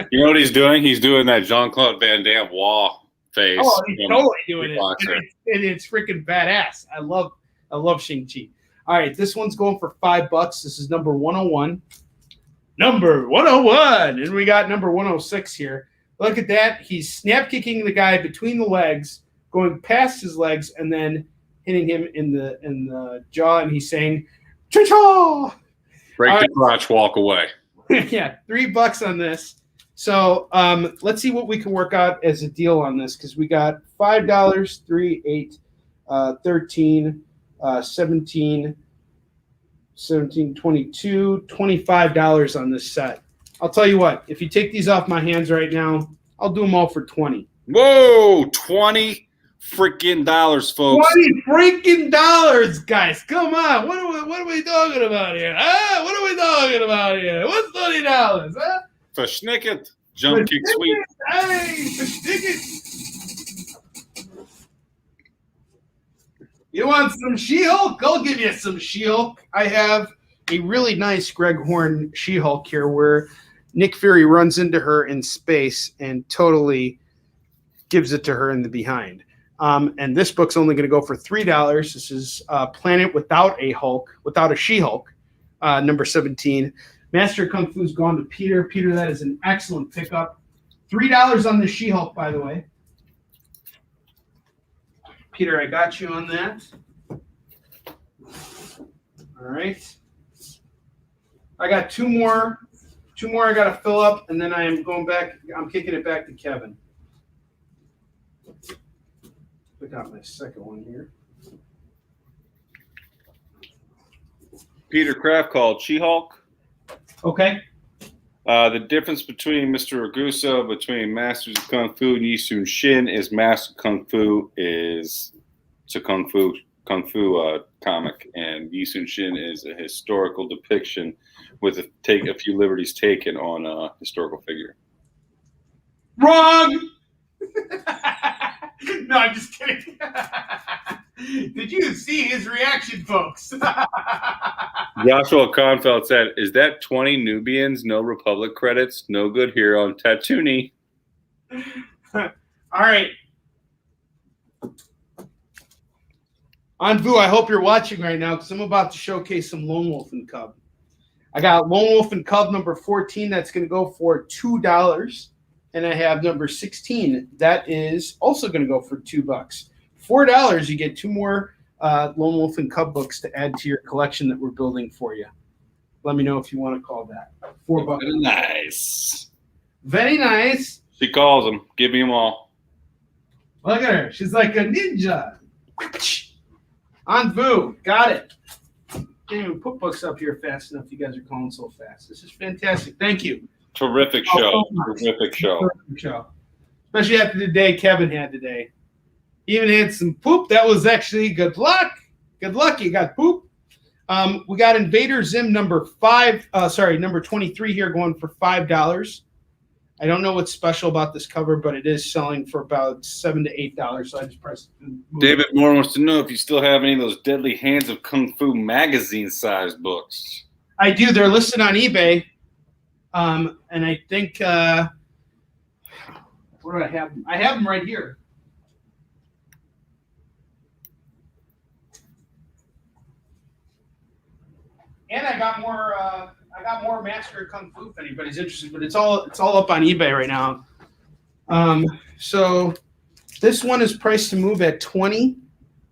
You know what he's doing? He's doing that Jean-Claude Van Damme wall face. Oh, he's totally doing it. And it's freaking badass. I love Shang-Chi. All right, this one's going for $5. This is number 101. Number 101. And we got number 106 here. Look at that. He's snap kicking the guy between the legs, going past his legs, and then hitting him in the jaw. And he's saying, cha-cha! Break the crotch, walk away. Yeah, $3 on this. So let's see what we can work out as a deal on this, because we got $5, 3, 8, 13, 17, 22, $25 on this set. I'll tell you what, if you take these off my hands right now, I'll do them all for $20. Whoa, $20 freaking dollars, folks. $20 freaking dollars, guys. Come on. What are we talking about here? What are we talking about here? What's $20? Huh? Verschnicket. Jump kick sweep. Hey, verschnicket. You want some She-Hulk? I'll give you some She-Hulk. I have a really nice Greg Horn She-Hulk here where Nick Fury runs into her in space and totally gives it to her in the behind. And this book's only going to go for $3. This is Planet Without a She-Hulk, number 17. Master of Kung Fu's gone to Peter. Peter, that is an excellent pickup. $3 on the She-Hulk, by the way. Peter, I got you on that. All right. I got two more I got to fill up, and then I am going back. I'm kicking it back to Kevin. Pick out my second one here. Peter Kraft called She-Hulk. Okay. The difference between Mr. Ragusa, between Masters of Kung Fu and Yi Sun Shin is Master Kung Fu is it's a Kung Fu comic, and Yi Sun Shin is a historical depiction with a few liberties taken on a historical figure. Wrong. No, I'm just kidding. Did you see his reaction, folks? Joshua Konfeld said, "Is that 20 Nubians? No Republic credits. No good here on Tatooine." All right. Anvu, I hope you're watching right now because I'm about to showcase some Lone Wolf and Cub. I got Lone Wolf and Cub number 14. That's going to go for $2. And I have number 16. That is also going to go for $2. $4, you get two more Lone Wolf and Cub books to add to your collection that we're building for you. Let me know if you want to call that. $4. Very nice. Very nice. She calls them. Give me them all. Look at her. She's like a ninja. Anvu, got it. Can't even put books up here fast enough. You guys are calling so fast. This is fantastic. Thank you. Terrific show. Terrific show. Terrific show. Especially after the day Kevin had today. He even had some poop. That was actually good luck. Good luck. You got poop. We got Invader Zim number 23 here going for $5. I don't know what's special about this cover, but it is selling for about $7 to $8. So I just pressed. David Moore wants to know if you still have any of those Deadly Hands of Kung Fu magazine-sized books. I do. They're listed on eBay. And I think where do I have them? I have them right here. And I got more Master of Kung Fu if anybody's interested, but it's all up on eBay right now. So this one is priced to move at 20.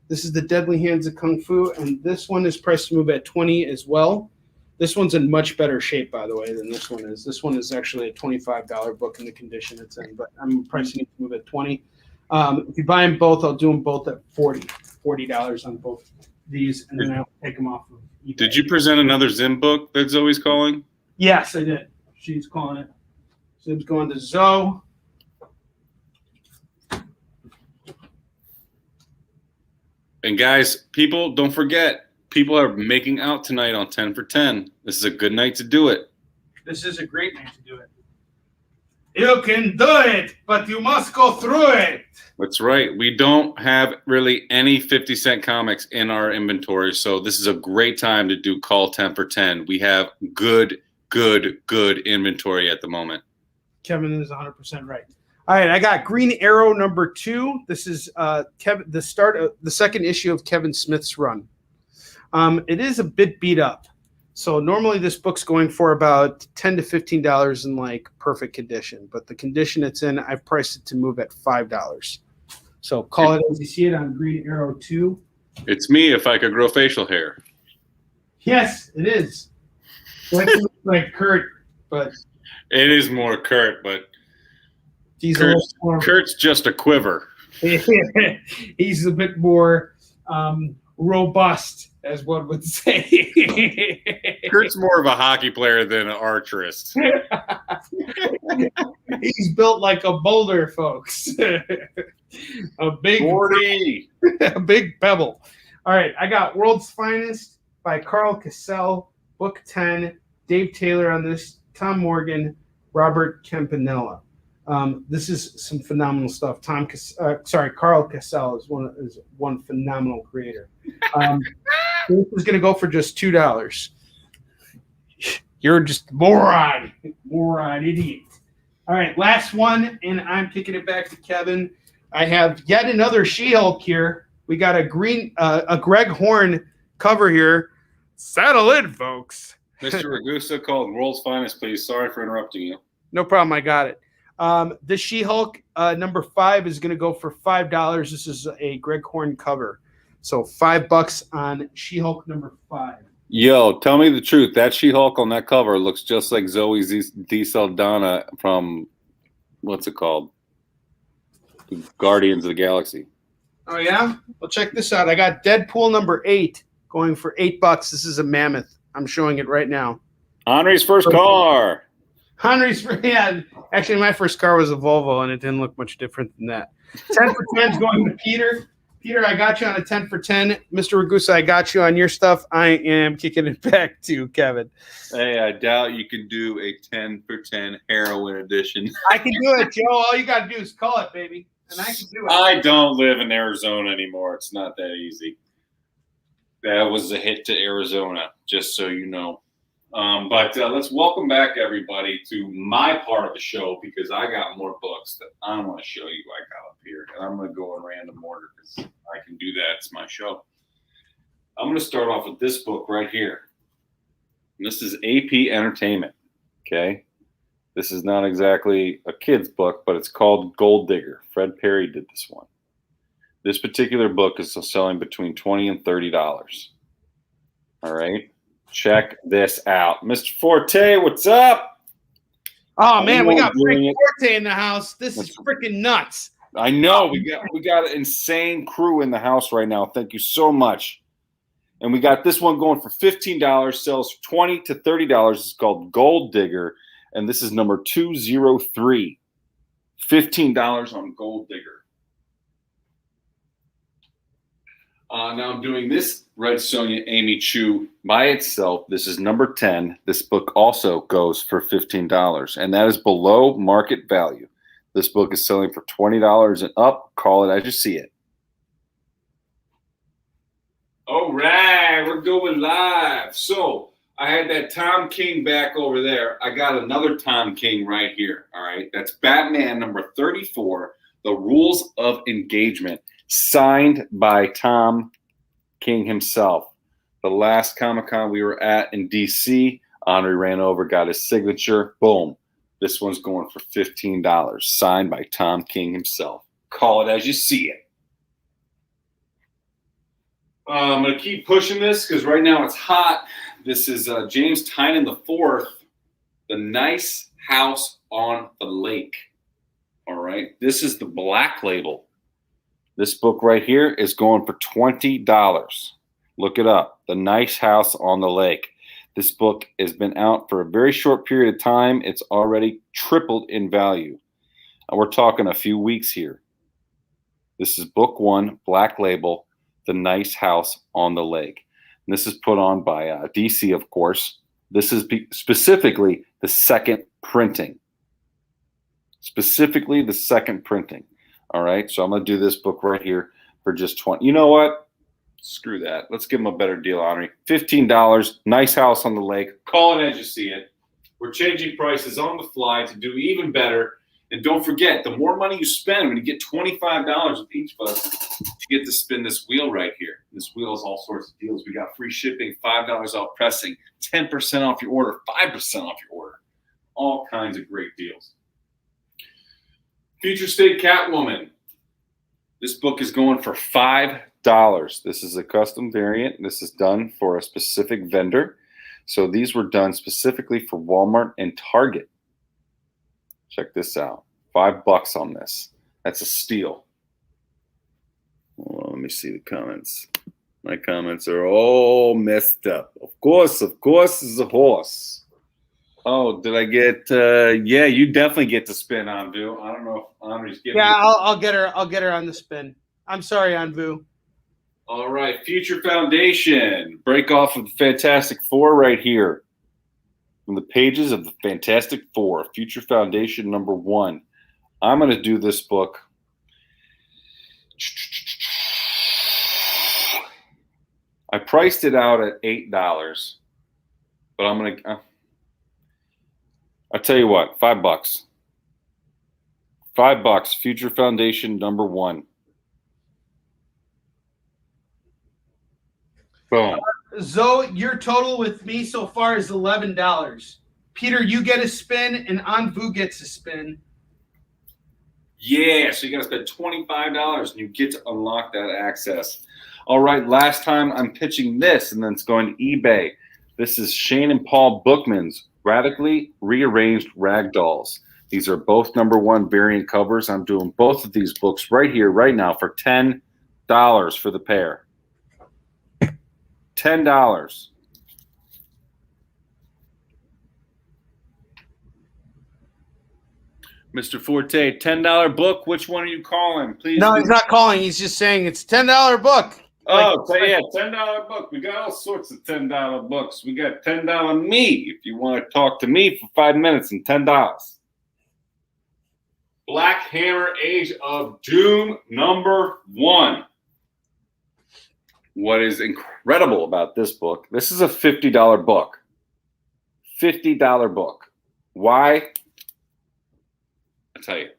This is the Deadly Hands of Kung Fu, and this one is priced to move at 20 as well. This one's in much better shape, by the way, than this one is. This one is actually a $25 book in the condition it's in, but I'm pricing it to move at 20. If you buy them both, I'll do them both at $40 on both these, and then I'll take them off of eBay. Did you present another Zim book that Zoe's calling? Yes, I did. She's calling it. Zim's going to Zoe. And guys, people, don't forget, people are making out tonight on 10 for 10. This is a good night to do it. This is a great night to do it. You can do it, but you must go through it. That's right. We don't have really any 50-cent comics in our inventory, so this is a great time to do Call 10 for 10. We have good inventory at the moment. Kevin is 100% right. All right, I got Green Arrow number 2. This is the start of the second issue of Kevin Smith's run. It is a bit beat up. So normally this book's going for about $10 to $15 in like perfect condition, but the condition it's in, I've priced it to move at $5. So call it as you see it on Green Arrow 2. It's me if I could grow facial hair. Yes, it is. Like Kurt, but it is more Kurt, but Kurt's just a quiver. He's a bit more robust, as one would say. Kurt's more of a hockey player than an archerist. He's built like a boulder, folks. A big pebble. All right, I got World's Finest by Carl Cassell, Book 10, Dave Taylor on this, Tom Morgan, Robert Campanella. This is some phenomenal stuff. Carl Cassell is one phenomenal creator. This is going to go for just $2. You're just moron, idiot. All right, last one, and I'm kicking it back to Kevin. I have yet another She-Hulk here. We got a Greg Horn cover here. Saddle in, folks. Mr. Ragusa called World's Finest, please. Sorry for interrupting you. No problem. I got it. The She-Hulk number 5 is going to go for $5. This is a Greg Horn cover. So $5 on She-Hulk number 5. Yo, tell me the truth. That She-Hulk on that cover looks just like Zoe D. Saldana from, what's it called? Guardians of the Galaxy. Oh, yeah? Well, check this out. I got Deadpool number 8 going for $8. This is a Mammoth. I'm showing it right now. Onrie's first car. Yeah. Actually, my first car was a Volvo, and it didn't look much different than that. 10 for 10 is going to Peter. Peter, I got you on a 10 for 10. Mr. Ragusa, I got you on your stuff. I am kicking it back to Kevin. Hey, I doubt you can do a 10 for 10 heroin edition. I can do it, Joe. All you got to do is call it, baby. And I can do it. I don't live in Arizona anymore. It's not that easy. That was a hit to Arizona, just so you know. But let's welcome back everybody to my part of the show, because I got more books that I want to show you I got up here. And I'm going to go in random order because I can do that. It's my show. I'm going to start off with this book right here. And this is AP Entertainment. Okay. This is not exactly a kid's book, but it's called Gold Digger. Fred Perry did this one. This particular book is selling between $20 and $30. All right. Check this out. Mr. Forte, what's up? Oh, man, we got Frank Forte in the house. This is freaking nuts. I know. We got an insane crew in the house right now. Thank you so much. And we got this one going for $15, sells $20 to $30. It's called Gold Digger. And this is number 203. $15 on Gold Digger. Now I'm doing this Red Sonja Amy Chu by itself. This is number 10. This book also goes for $15, and that is below market value. This book is selling for $20 and up. Call it as you see it. All right, we're going live. So I had that Tom King back over there. I got another Tom King right here. All right, that's Batman number 34, The Rules of Engagement, signed by Tom King himself. The last Comic-Con we were at in DC, Onrie ran over, got his signature. Boom. This one's going for $15, signed by Tom King himself. Call it as you see it. I'm going to keep pushing this because right now it's hot. This is James Tynion IV, The Nice House on the Lake. All right. This is the Black Label. This book right here is going for $20. Look it up. The Nice House on the Lake. This book has been out for a very short period of time. It's already tripled in value. And we're talking a few weeks here. This is book 1, Black Label, The Nice House on the Lake. And this is put on by DC, of course. This is specifically the second printing. Specifically the second printing. All right, so I'm going to do this book right here for just $20. You know what? Screw that. Let's give them a better deal, Onrie. $15, Nice House on the Lake. Call it as you see it. We're changing prices on the fly to do even better. And don't forget, the more money you spend, when you get $25 with each of us, you get to spin this wheel right here. This wheel is all sorts of deals. We got free shipping, $5 off pressing, 10% off your order, 5% off your order. All kinds of great deals. Future State Catwoman. This book is going for $5. This is a custom variant. This is done for a specific vendor. So these were done specifically for Walmart and Target. Check this out. $5 on this. That's a steal. Let me see the comments. My comments are all messed up. Of course, is a horse. Oh, did I get? Yeah, you definitely get to spin, Anvu. I don't know if Onrie's getting. Yeah, I'll get her. I'll get her on the spin. I'm sorry, Anvu. All right, Future Foundation. Break off of the Fantastic Four right here. From the pages of the Fantastic Four, Future Foundation number 1. I'm going to do this book. I priced it out at $8, but I'm going to. I'll tell you what, $5. $5. Future Foundation number 1. Boom. Zoe, your total with me so far is $11. Peter, you get a spin, and Anvu gets a spin. Yeah, so you got to spend $25, and you get to unlock that access. All right, last time I'm pitching this, and then it's going to eBay. This is Shane and Paul Bookman's Radically Rearranged Ragdolls. These are both number 1 variant covers. I'm doing both of these books right here, right now, for $10 for the pair. $10. Mr. Forte, $10 book. Which one are you calling? Please. No, he's not calling. He's just saying it's $10 book. Oh, so yeah, $10 book. We got all sorts of $10 books. We got $10 me if you want to talk to me for 5 minutes and $10. Black Hammer Age of Doom number 1. What is incredible about this book, this is a $50 book. $50 book. Why? I'll tell you.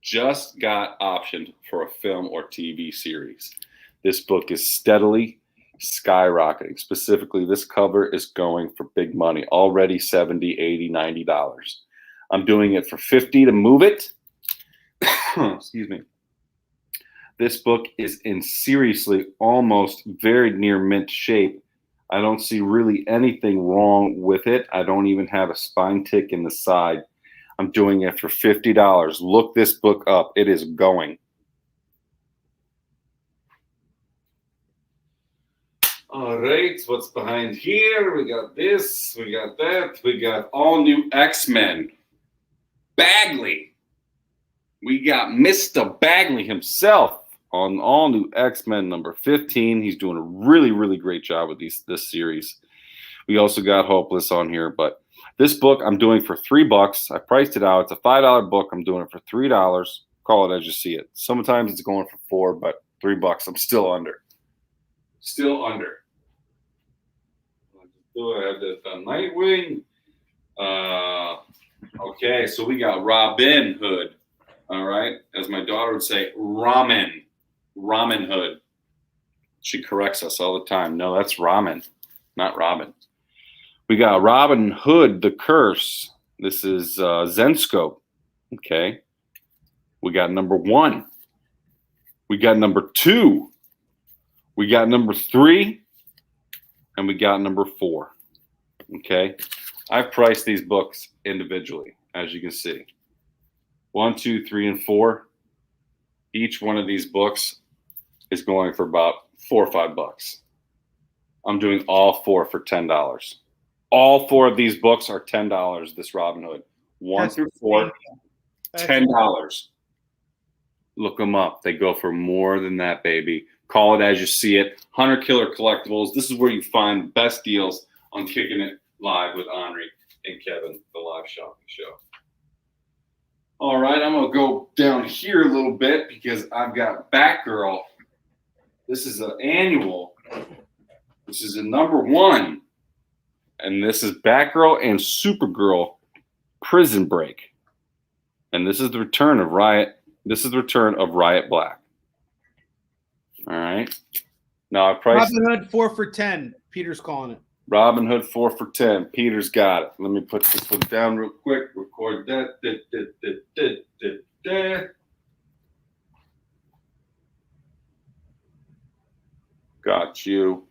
Just got optioned for a film or TV series. This book is steadily skyrocketing. Specifically, this cover is going for big money. Already $70, $80, $90. I'm doing it for $50 to move it. Excuse me. This book is in seriously almost very near mint shape. I don't see really anything wrong with it. I don't even have a spine tick in the side. I'm doing it for $50. Look this book up. It is going. All right, what's behind here? We got this, we got that, we got all new X-Men. Bagley. We got Mr. Bagley himself on all new X-Men number 15. He's doing a really, really great job with this series. We also got Hopeless on here, but this book I'm doing for $3. I priced it out. It's a $5 book. I'm doing it for $3. Call it as you see it. Sometimes it's going for $4, but $3. I'm still under. Still under. I have the Nightwing. Okay, so we got Robin Hood. All right, as my daughter would say, Ramen Hood. She corrects us all the time. No, that's ramen, not Robin. We got Robin Hood, The Curse. This is Zenscope. Okay. We got number 1. We got number 2. We got number 3. And we got number 4. Okay. I've priced these books individually, as you can see. 1, 2, 3, and 4. Each one of these books is going for about $4 or $5. I'm doing all 4 for $10. All 4 of these books are $10. This Robin Hood, 1 through 4, $10. Look them up. They go for more than that, baby. Call it as you see it. Hunter Killer Collectibles. This is where you find the best deals on Kicking It Live with Onrie and Kevin, the live shopping show. All right, I'm gonna go down here a little bit because I've got Batgirl. This is an annual. This is a number 1. And this is Batgirl and Supergirl Prison Break. And this is the return of Riot. This is the return of Riot Black. All right. Now I priced Robin Hood 4 for $10. Peter's calling it. Robin Hood 4 for $10. Peter's got it. Let me put this one down real quick. Record that. Got you.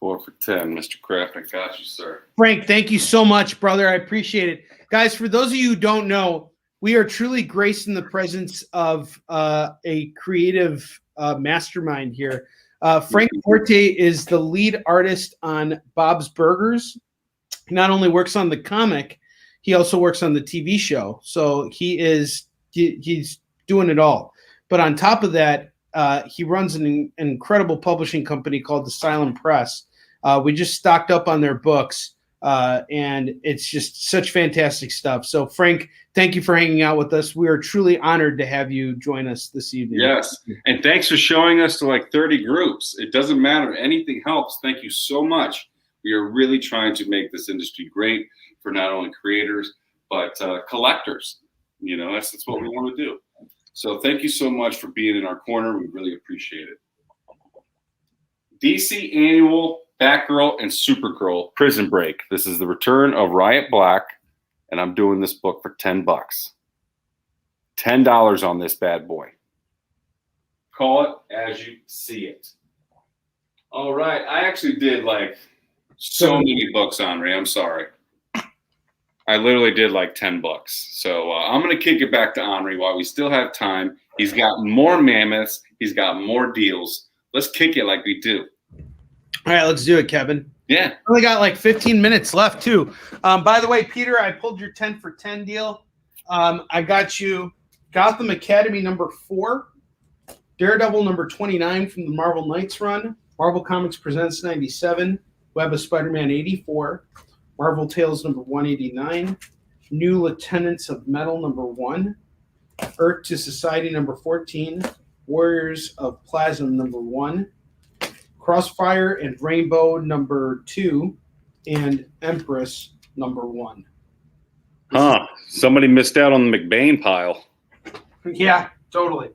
$4 for $10, Mr. Kraft. I got you, sir. Frank, thank you so much, brother. I appreciate it. Guys, for those of you who don't know, we are truly graced in the presence of a creative mastermind here. Frank Forte is the lead artist on Bob's Burgers. He not only works on the comic, he also works on the TV show. So he's doing it all. But on top of that, he runs an incredible publishing company called The Silent Press. We just stocked up on their books, and it's just such fantastic stuff. So, Frank, thank you for hanging out with us. We are truly honored to have you join us this evening. Yes, and thanks for showing us to like 30 groups. It doesn't matter. Anything helps. Thank you so much. We are really trying to make this industry great for not only creators, but collectors. You know, that's what we want to do. So thank you so much for being in our corner. We really appreciate it. DC Annual, Batgirl, and Supergirl Prison Break. This is the return of Riot Black, and I'm doing this book for $10. $10 on this bad boy. Call it as you see it. All right. I actually did like so many books, Onrie. I'm sorry. I literally did like $10. So I'm going to kick it back to Onrie while we still have time. He's got more mammoths. He's got more deals. Let's kick it like we do. All right, let's do it, Kevin. Yeah. Only got like 15 minutes left, too. By the way, Peter, I pulled your 10 for 10 deal. I got you Gotham Academy number 4, Daredevil number 29 from the Marvel Knights run, Marvel Comics Presents 97, Web of Spider-Man 84, Marvel Tales number 189, New Lieutenants of Metal number 1, Earth to Society number 14, Warriors of Plasm number 1, Crossfire and Rainbow number 2, and Empress number 1. Somebody missed out on the McBain pile. Yeah, totally.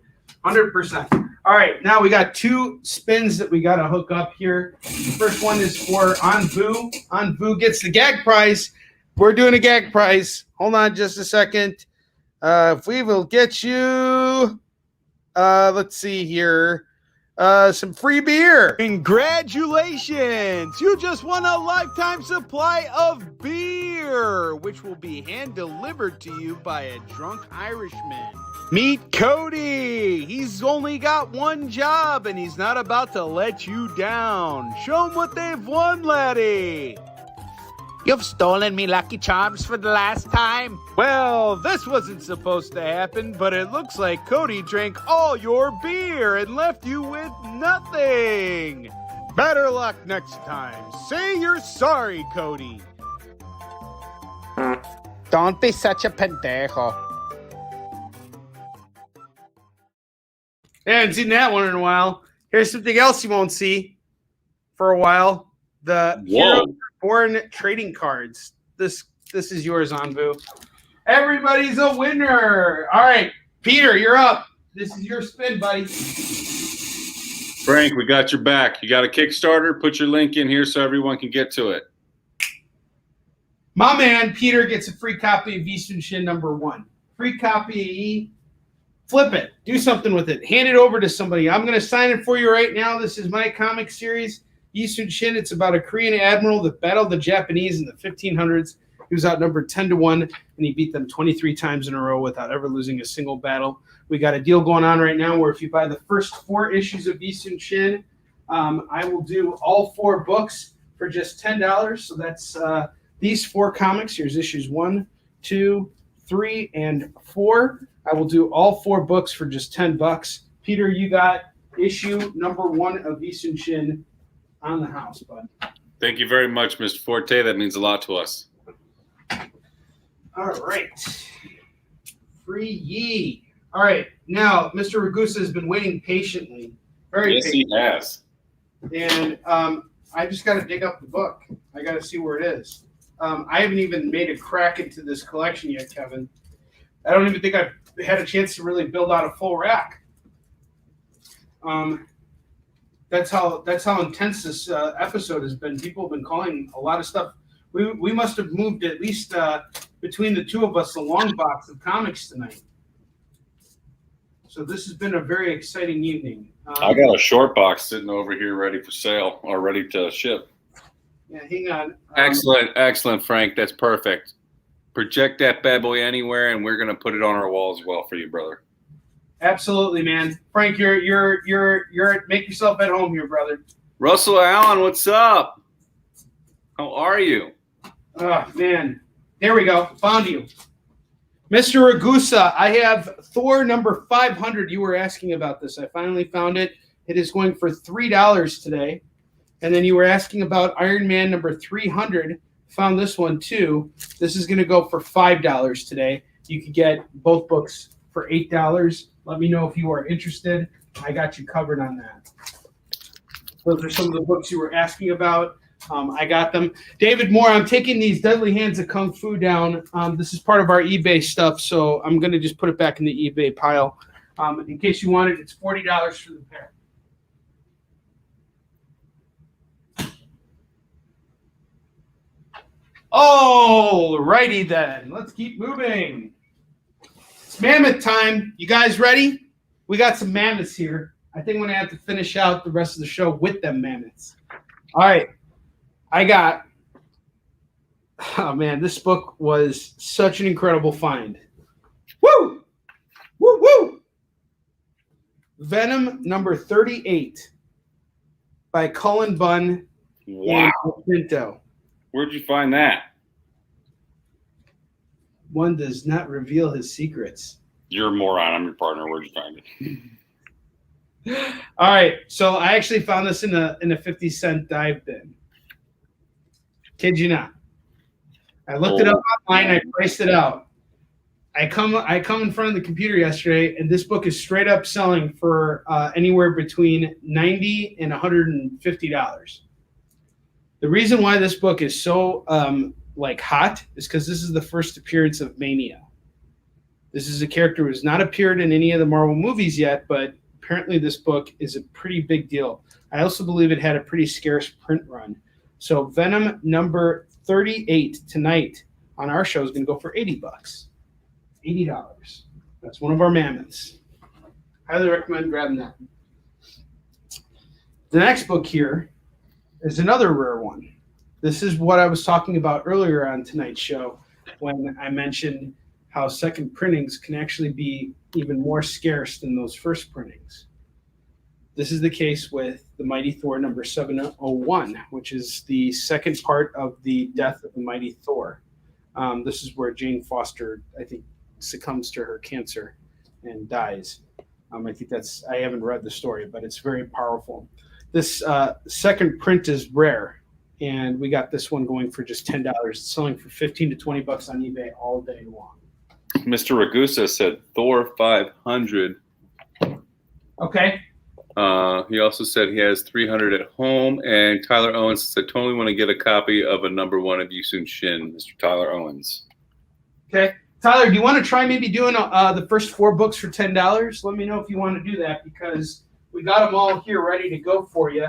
100%. All right, now we got 2 spins that we got to hook up here. The first one is for Anvu. Anvu gets the gag prize. We're doing a gag prize. Hold on just a second. If we will get you, let's see here, some free beer. Congratulations! You just won a lifetime supply of beer. Kickstarter, which will be hand-delivered to you by a drunk Irishman. Meet Cody! He's only got one job, and he's not about to let you down. Show him what they've won, laddie! You've stolen me Lucky Charms for the last time. Well, this wasn't supposed to happen, but it looks like Cody drank all your beer and left you with nothing. Better luck next time. Say you're sorry, Cody. Don't be such a pendejo. I haven't seen that one in a while. Here's something else you won't see for a while. The Hero Born trading cards. This is yours, Anbu. Everybody's a winner. All right, Peter, you're up. This is your spin, buddy. Frank, we got your back. You got a Kickstarter? Put your link in here so everyone can get to it. My man, Peter, gets a free copy of Eastern Shin #1. Free copy. Flip it. Do something with it. Hand it over to somebody. I'm going to sign it for you right now. This is my comic series, Eastern Shin. It's about a Korean admiral that battled the Japanese in the 1500s. He was outnumbered 10-1, and he beat them 23 times in a row without ever losing a single battle. We got a deal going on right now where if you buy the first 4 issues of Eastern Shin, I will do all 4 books for just $10. So that's these 4 comics. Here's issues 1, 2, 3, and 4. I will do all 4 books for just $10. Peter, you got issue #1 of Eastern Shin on the house, bud. Thank you very much, Mr. Forte. That means a lot to us. All right. Free ye. All right. Now, Mr. Ragusa has been waiting patiently. Yes, patiently. he has. And I just got to dig up the book. I got to see where it is. I haven't even made a crack into this collection yet, Kevin. I don't even think I've had a chance to really build out a full rack. That's how intense this episode has been. People have been calling a lot of stuff. We must have moved at least between the two of us a long box of comics tonight. So this has been a very exciting evening. I got a short box sitting over here ready for sale or ready to ship. Yeah, hang on. Excellent, Frank. That's perfect. Project that bad boy anywhere, and we're gonna put it on our wall as well for you, brother. Absolutely, man. Frank, you're make yourself at home here, brother. Russell Allen, what's up? How are you? Oh, man. There we go. Found you. Mr. Ragusa, I have Thor #500. You were asking about this. I finally found it. It is going for $3 today. And then you were asking about Iron Man #300. Found this one too. This is going to go for $5 today. You could get both books for $8. Let me know if you are interested. I got you covered on that. Those are some of the books you were asking about. I got them. David Moore, I'm taking these Deadly Hands of Kung Fu down. This is part of our eBay stuff, so I'm going to just put it back in the eBay pile. In case you want it, it's $40 for the pair. All righty then. Let's keep moving. It's Mammoth time. You guys ready? We got some mammoths here. I think I'm going to have to finish out the rest of the show with them mammoths. All right. Oh man, this book was such an incredible find. Woo! Woo, woo! Venom #38 by Cullen Bunn and Pinto. Where'd you find that? One does not reveal his secrets. You're a moron. I'm your partner. Where'd you find it? All right, so I actually found this in a 50-cent dive bin. Kid you not. I looked it up online. I priced it out. I come in front of the computer yesterday, and this book is straight up selling for anywhere between $90 and $150. The reason why this book is so hot is because this is the first appearance of Mania. This is a character who has not appeared in any of the Marvel movies yet, but apparently this book is a pretty big deal. I also believe it had a pretty scarce print run. So Venom #38 tonight on our show is going to go for $80. $80. That's one of our mammoths. Highly recommend grabbing that. The next book here is another rare one. This is what I was talking about earlier on tonight's show. when I mentioned how second printings can actually be even more scarce than those first printings. This is the case with the Mighty Thor number 701, which is the second part of the death of the Mighty Thor. This is where Jane Foster, I think, succumbs to her cancer and dies. I think I haven't read the story, but it's very powerful. This second print is rare, and we got this one going for just $10. It's selling for $15 to $20 on eBay all day long. Mr. Ragusa said Thor 500. Okay. He also said he has 300 at home, and Tyler Owens said, totally want to get a copy of a number one of Yusun Shin, Mr. Tyler Owens. Okay. Tyler, do you want to try maybe doing the first 4 books for $10? Let me know if you want to do that, because we got them all here ready to go for you.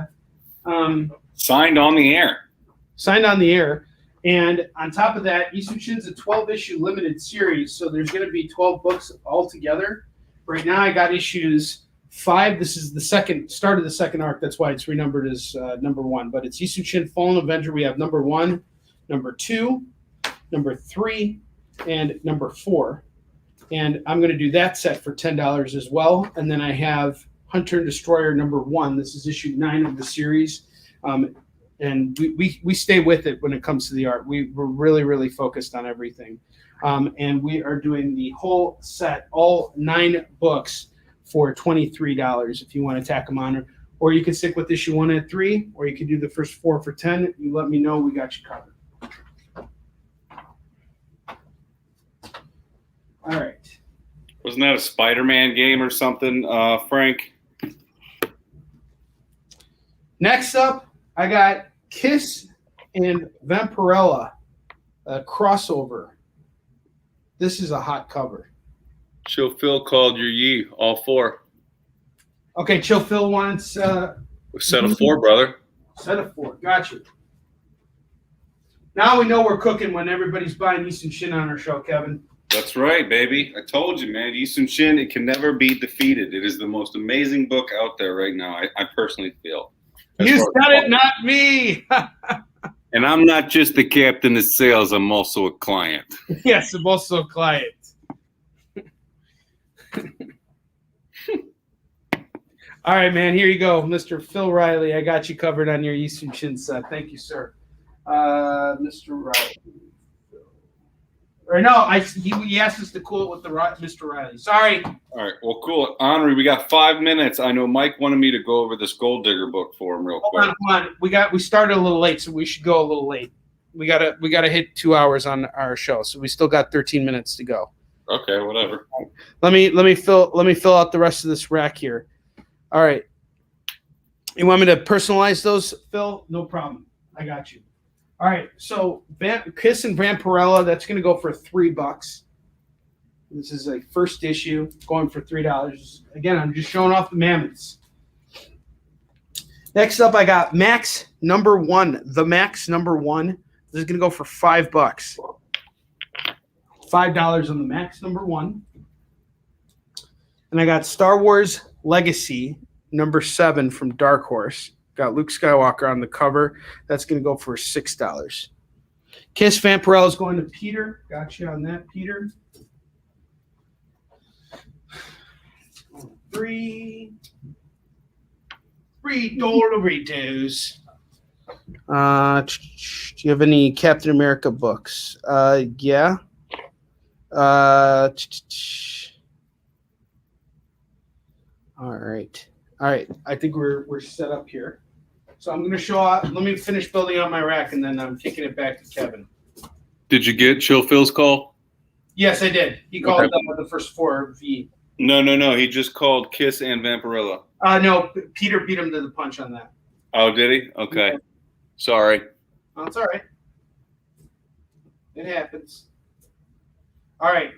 Signed on the air. Signed on the air. And on top of that, Yusun Shin's a 12-issue limited series, so there's going to be 12 books altogether. Right now I got issues 5. This is the start of the second arc. That's why it's renumbered as number 1. But it's Yusun Shin Fallen Avenger. We have number 1, number 2, number 3, and number 4. And I'm going to do that set for $10 as well. And then I have Hunter and Destroyer number 1. This is issue 9 of the series. And we stay with it when it comes to the art. We're really, really focused on everything. And we are doing the whole set, all 9 books, for $23 if you want to tack them on. Or you can stick with issue 1 at $3, or you can do the first 4 for $10. You let me know. We got you covered. All right. Wasn't that a Spider-Man game or something, Frank? Next up, I got Kiss and Vampirella, a crossover. This is a hot cover. Chill Phil called your Yi, all 4. Okay, Chill Phil wants... set of 4, brother. Set of 4, gotcha. Now we know we're cooking when everybody's buying Yusun Shin on our show, Kevin. That's right, baby. I told you, man. Yusun Shin, it can never be defeated. It is the most amazing book out there right now, I personally feel. You said it, not me. And I'm not just the captain of sales. I'm also a client. Yes, I'm also a client. All right, man. Here you go, Mr. Phil Riley. I got you covered on your Yusun Shin set. Thank you, sir. Mr. Riley. Or no, he asked us to cool it with Mr. Riley. Sorry. All right, well, cool. Onrie, we got 5 minutes. I know Mike wanted me to go over this Gold Digger book for him real quick. Hold on. We started a little late, so we should go a little late. We gotta hit 2 hours on our show, so we still got 13 minutes to go. Okay, whatever. Let me fill out the rest of this rack here. All right. You want me to personalize those, Phil? No problem. I got you. All right. So Kiss and Vampirella, that's going to go for $3. This is a first issue going for $3. Again, I'm just showing off the mammoths. Next up, I got Max number 1. The Max number 1. This is going to go for $5. $5 on the Max number 1. And I got Star Wars Legacy number 7 from Dark Horse. Got Luke Skywalker on the cover. That's going to go for $6. Kiss Vampirella is going to Peter. Got you on that, Peter. $3 Doritos. Do you have any Captain America books? Yeah. All right. I think we're set up here. So I'm going to show off. Let me finish building out my rack, and then I'm kicking it back to Kevin. Did you get Chill Phil's call? Yes, I did. He called the first 4 V. No. He just called Kiss and Vampirella. No, Peter beat him to the punch on that. Oh, did he? Okay. Yeah. Sorry. Oh, it's all right. It happens. All right.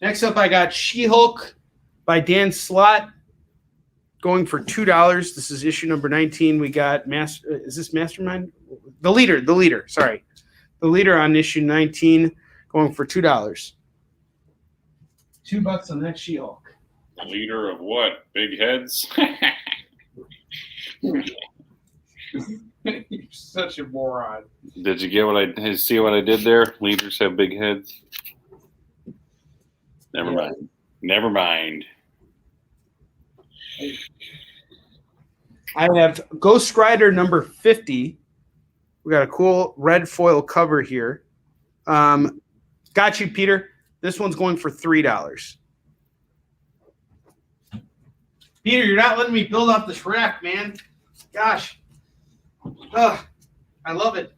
Next up, I got She-Hulk by Dan Slott, going for $2. This is issue number 19. We got is this Mastermind? The leader. Sorry, the leader on issue 19, going for $2. $2 on that She-Hulk. The leader of what? Big heads. You're such a moron. Did you get what I see? What I did there? Leaders have big heads. Never mind. Never mind. I have Ghost Rider number 50. We got a cool red foil cover here. Got you, Peter. This one's going for $3. Peter, you're not letting me build up this rack, man. Gosh. Ugh, I love it.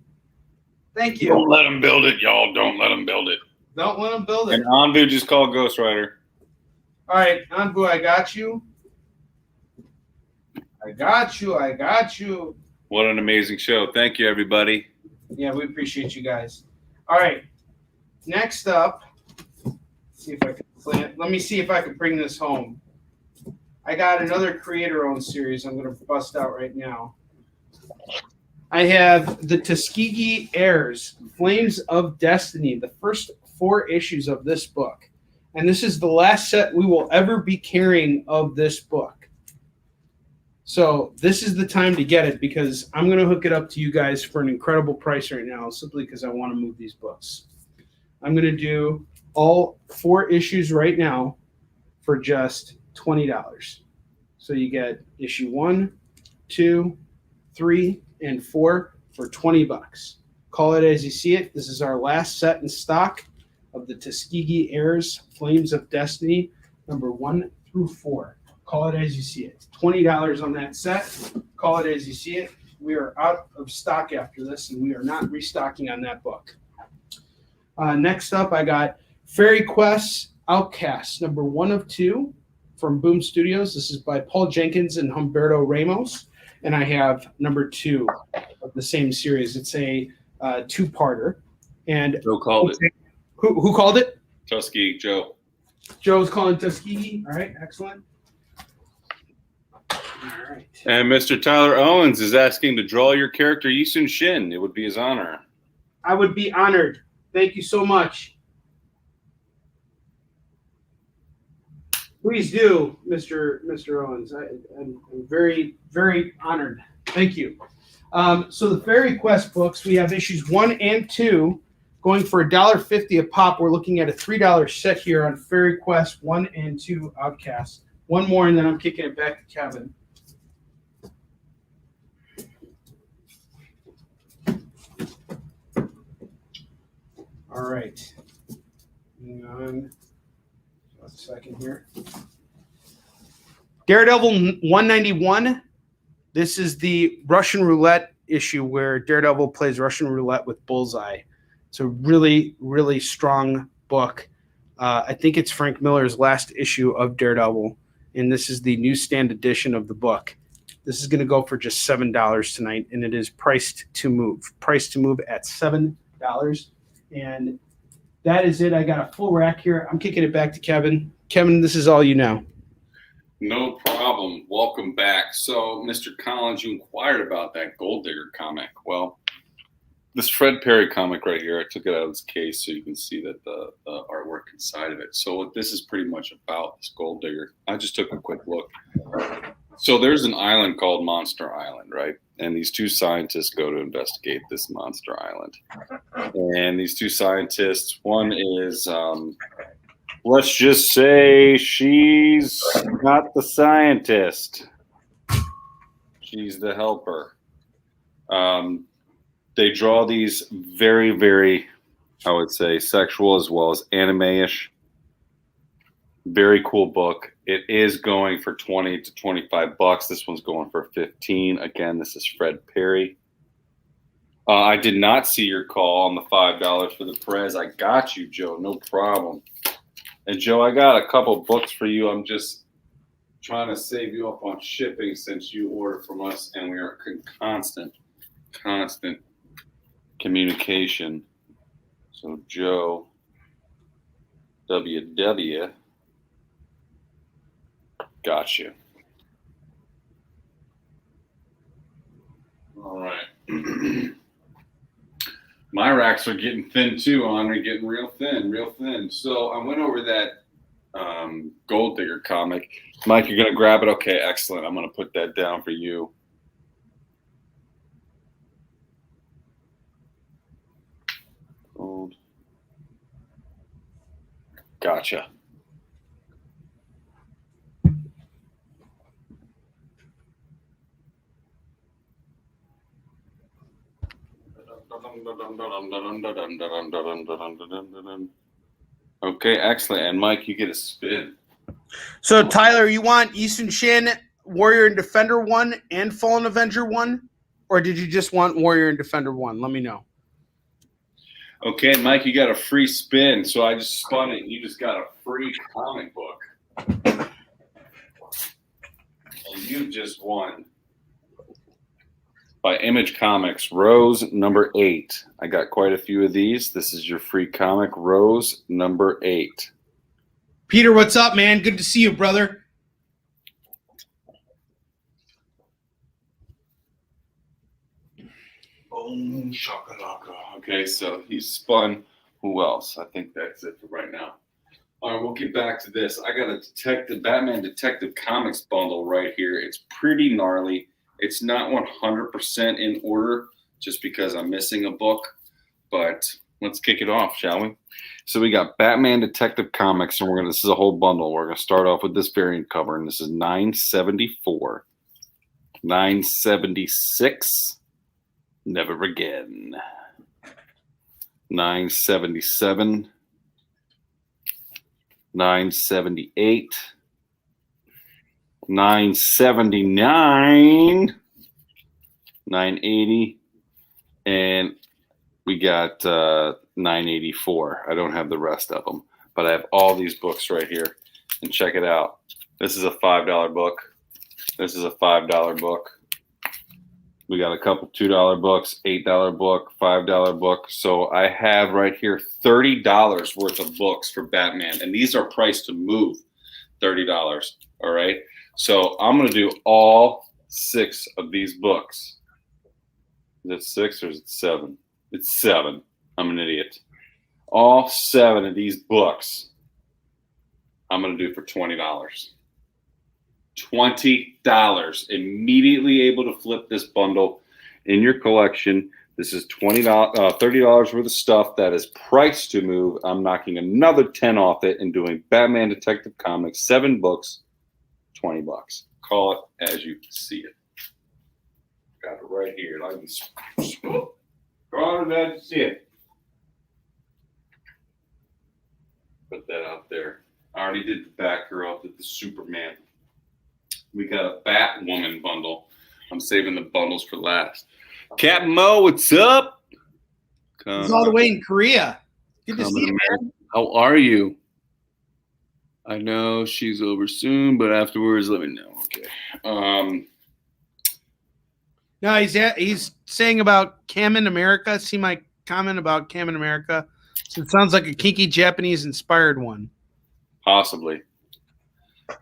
Thank you. Don't let them build it, y'all. Don't let them build it. Don't let them build it. And Onvu just called Ghost Rider. All right, Anbu, I got you. I got you. What an amazing show. Thank you, everybody. Yeah, we appreciate you guys. All right, next up, see if I can let me see if I can bring this home. I got another creator-owned series I'm going to bust out right now. I have the Tuskegee Heirs, Flames of Destiny, the first 4 issues of this book. And this is the last set we will ever be carrying of this book. So this is the time to get it because I'm going to hook it up to you guys for an incredible price right now simply because I want to move these books. I'm going to do all 4 issues right now for just $20. So you get issue 1, 2, 3, and 4 for $20. Call it as you see it. This is our last set in stock of the Tuskegee Heirs, Flames of Destiny, number 1 through 4. Call it as you see it. $20 on that set. Call it as you see it. We are out of stock after this, and we are not restocking on that book. Next up, I got Fairy Quest Outcast, number 1 of 2 from Boom Studios. This is by Paul Jenkins and Humberto Ramos. And I have number 2 of the same series. It's a 2-parter. And Joe called it. Who called it? Tuskegee, Joe. Joe's calling Tuskegee. All right, excellent. All right. And Mr. Tyler Owens is asking to draw your character Yisun Shin. It would be his honor. I would be honored. Thank you so much. Please do, Mr. Owens. I'm very, very honored. Thank you. So the Fairy Quest books, we have issues 1 and 2 going for $1.50 a pop. We're looking at a $3 set here on Fairy Quest 1 and 2 Outcast. One more, and then I'm kicking it back to Kevin. All right. Hang on. A second here. Daredevil 191. This is the Russian roulette issue where Daredevil plays Russian roulette with Bullseye. It's a really, really strong book. I think it's Frank Miller's last issue of Daredevil, and this is the newsstand edition of the book. This is going to go for just $7 tonight, and it is priced to move. Priced to move at $7. And that is it. I got a full rack here. I'm kicking it back to Kevin. Kevin, this is all you now. No problem. Welcome back. So, Mr. Collins, you inquired about that Gold Digger comic. Well, this Fred Perry comic right here, I took it out of its case so you can see that the artwork inside of it. So what this is pretty much about, this Gold Digger, I just took a quick look. So there's an island called Monster Island, right? And these 2 scientists go to investigate this Monster Island. And these 2 scientists, one is, let's just say she's not the scientist. She's the helper. They draw these very, very, I would say, sexual as well as anime-ish. Very cool book. It is going for $20 to $25. This one's going for $15. Again, this is Fred Perry. I did not see your call on the $5 for the Perez. I got you, Joe. No problem. And, Joe, I got a couple books for you. I'm just trying to save you up on shipping since you order from us, and we are in constant communication. So, Joe, WW, got you. All right. My racks are getting thin too, Onrie, getting real thin. So I went over that Gold Digger comic. Mike, you're going to grab it? Okay, excellent. I'm going to put that down for you. Gotcha. Okay, excellent. And Mike, you get a spin. So, Tyler, you want Eastern Shin, Warrior and Defender 1 and Fallen Avenger 1? Or did you just want Warrior and Defender 1? Let me know. Okay, Mike, you got a free spin. So I just spun it. You just got a free comic book. And you just won. By Image Comics, Rose number 8. I got quite a few of these. This is your free comic, Rose number 8. Peter, what's up, man? Good to see you, brother. Boom, shakalaka. Okay, so he spun. Who else? I think that's it for right now. All right, we'll get back to this. I got a Batman Detective Comics bundle right here. It's pretty gnarly. It's not 100% in order just because I'm missing a book, but let's kick it off, shall we? So we got Batman Detective Comics, and this is a whole bundle. We're gonna start off with this variant cover, and this is $9.74. $9.76. Never again. $9.77. $9.78. $9.79. $9.80. And we got $9.84. I don't have the rest of them, but I have all these books right here. And check it out. This is a $5 book. This is a $5 book. We got a couple $2 books, $8 book, $5 book. So I have right here $30 worth of books for Batman. And these are priced to move $30. All right. So I'm going to do all 6 of these books. Is it 6 or is it 7? It's 7. I'm an idiot. All 7 of these books I'm going to do for $20. $20. Immediately able to flip this bundle in your collection. This is $30 worth of stuff that is priced to move. I'm knocking another 10 off it and doing Batman Detective Comics, 7 books, $20. Call it as you see it. Got it right here. Like this. Call it as you see it. Put that out there. I already did the Batgirl, did the Superman. We got a Batwoman bundle. I'm saving the bundles for last. Captain Mo, what's up? He's all the way in Korea. Good to see you, man. How are you? I know she's over soon, but afterwards, let me know. Okay. No, he's saying about Cam in America. See my comment about Cam in America? So it sounds like a kinky Japanese-inspired one. Possibly.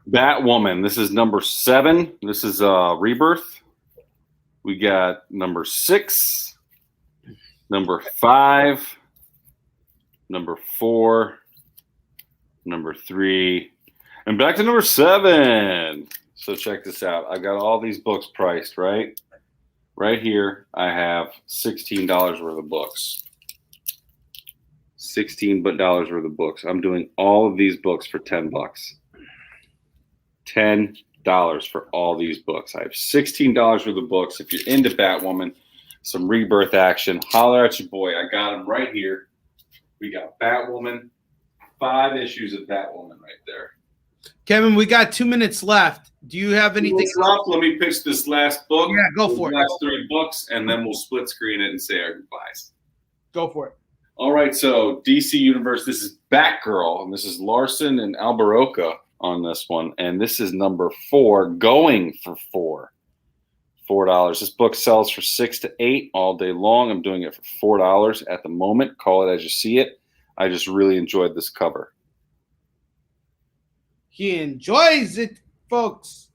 Batwoman. This is number 7. This is Rebirth. We got number 6, number 5, number 4, number 3, and back to number 7. So check this out. I got all these books priced, right? Right here, I have $16 worth of books. $16 worth of books. I'm doing all of these books for $10. $10 for all these books. I have $16 worth of books. If you're into Batwoman, some Rebirth action, holler at your boy. I got him right here. We got Batwoman, 5 issues of Batwoman right there. Kevin, we got 2 minutes left. Do you have anything else? Let me pitch this last book. Yeah, go for it. Last 3 books, and then we'll split screen it and say our goodbyes. Go for it. All right, so DC Universe, this is Batgirl, and this is Larson and Alberoca on this one, and this is number 4, going for $4. This book sells for $6 to $8 all day long. I'm doing it for $4 at the moment. Call it as you see it. I just really enjoyed this cover. He enjoys it, folks.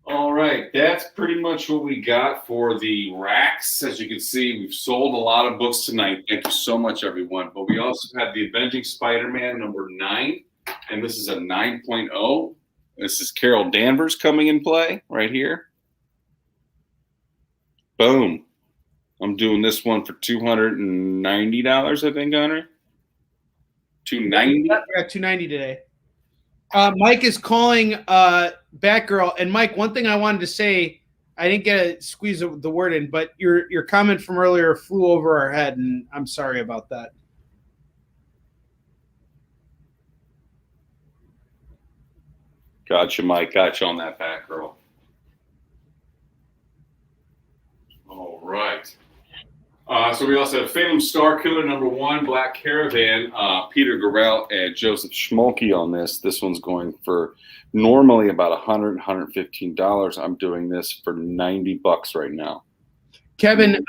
All right, that's pretty much what we got for the racks. As you can see, we've sold a lot of books tonight. Thank you so much, everyone. But we also have the Avenging Spider-Man number 9, and this is a 9.0. This is Carol Danvers coming in play right here. Boom. I'm doing this one for $290, I think, Onrie. $290. Yeah, $290 today. Mike is calling Batgirl, and Mike, one thing I wanted to say, I didn't get to squeeze the word in, but your comment from earlier flew over our head, and I'm sorry about that. Gotcha, Mike. Gotcha on that, Batgirl. All right. So we also have Phantom Starkiller #1, Black Caravan, Peter Gorell and Joseph Schmolke on this. This one's going for normally about $100, $115. I'm doing this for $90 right now. Kevin,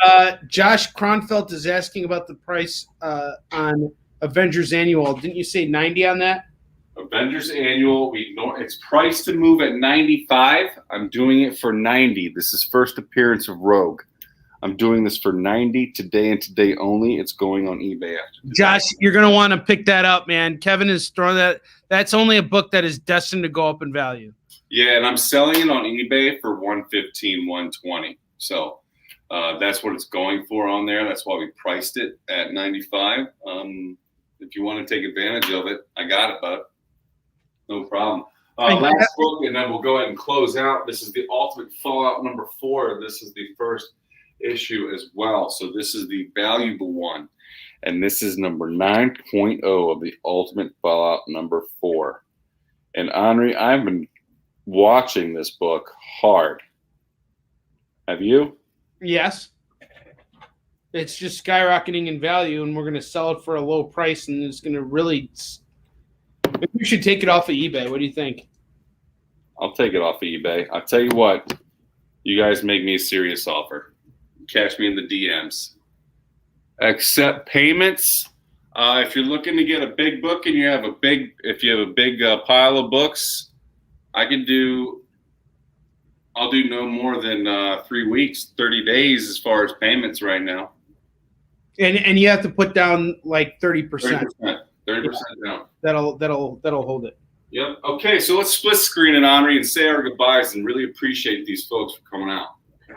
Josh Kronfeld is asking about the price on Avengers Annual. Didn't you say 90 on that? Avengers Annual, it's priced to move at 95. I'm doing it for 90. This is first appearance of Rogue. I'm doing this for 90 today and today only. It's going on eBay after today. Josh, you're going to want to pick that up, man. Kevin is throwing that. That's only a book that is destined to go up in value. Yeah, and I'm selling it on eBay for $115, $120. So that's what it's going for on there. That's why we priced it at 95. If you want to take advantage of it, I got it, bud. No problem. Last book, and then we'll go ahead and close out. This is the Ultimate Fallout #4. This is the first issue as well. So this is the valuable one. And this is number 9.0 of the Ultimate Fallout #4. And Onrie, I've been watching this book hard. Have you? Yes. It's just skyrocketing in value, and we're going to sell it for a low price, and it's going to really – maybe we should take it off of eBay. What do you think? I'll take it off of eBay. I'll tell you what. You guys make me a serious offer. Catch me in the DMs. Accept payments. If you're looking to get a big book and you have a big pile of books, I'll do no more than 3 weeks, 30 days as far as payments right now. And you have to put down like 30%. 30% down. That'll hold it. Yep. Okay, so let's split screen it, Onrie, and say our goodbyes and really appreciate these folks for coming out.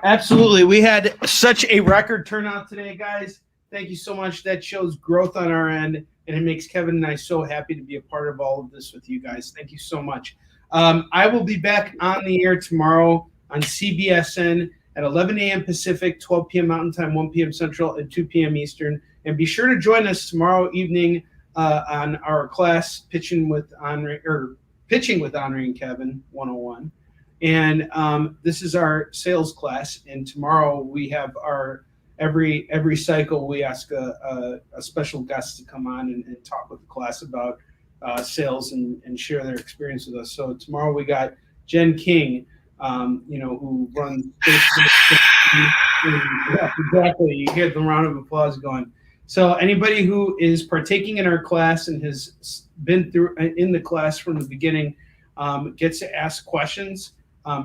Absolutely. We had such a record turnout today, guys. Thank you so much. That shows growth on our end, and it makes Kevin and I so happy to be a part of all of this with you guys. Thank you so much. I will be back on the air tomorrow on CBSN at 11 a.m. Pacific, 12 p.m. Mountain Time, 1 p.m. Central, and 2 p.m. Eastern. And be sure to join us tomorrow evening on our class, Pitching with Onrie and Kevin 101. And this is our sales class. And tomorrow we have our every cycle we ask a special guest to come on and talk with the class about sales and share their experience with us. So tomorrow we got Jen King, who runs. Yeah, exactly. You get the round of applause going. So anybody who is partaking in our class and has been through in the class from the beginning gets to ask questions.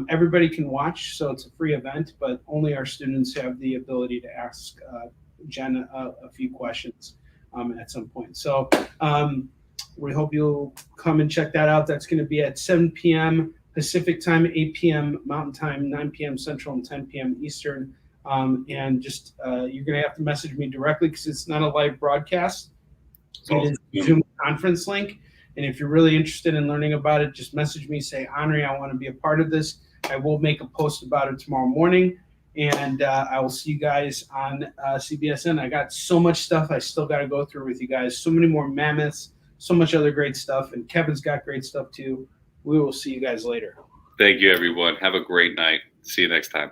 Everybody can watch, so it's a free event, but only our students have the ability to ask Jen a few questions at some point. So we hope you'll come and check that out. That's going to be at 7 p.m. Pacific time, 8 p.m. Mountain Time, 9 p.m. Central, and 10 p.m. Eastern. And just you're going to have to message me directly because it's not a live broadcast. It is a Zoom conference link. And if you're really interested in learning about it, just message me, say, Onrie, I want to be a part of this. I will make a post about it tomorrow morning. And I will see you guys on CBSN. I got so much stuff I still got to go through with you guys. So many more mammoths, so much other great stuff. And Kevin's got great stuff too. We will see you guys later. Thank you, everyone. Have a great night. See you next time.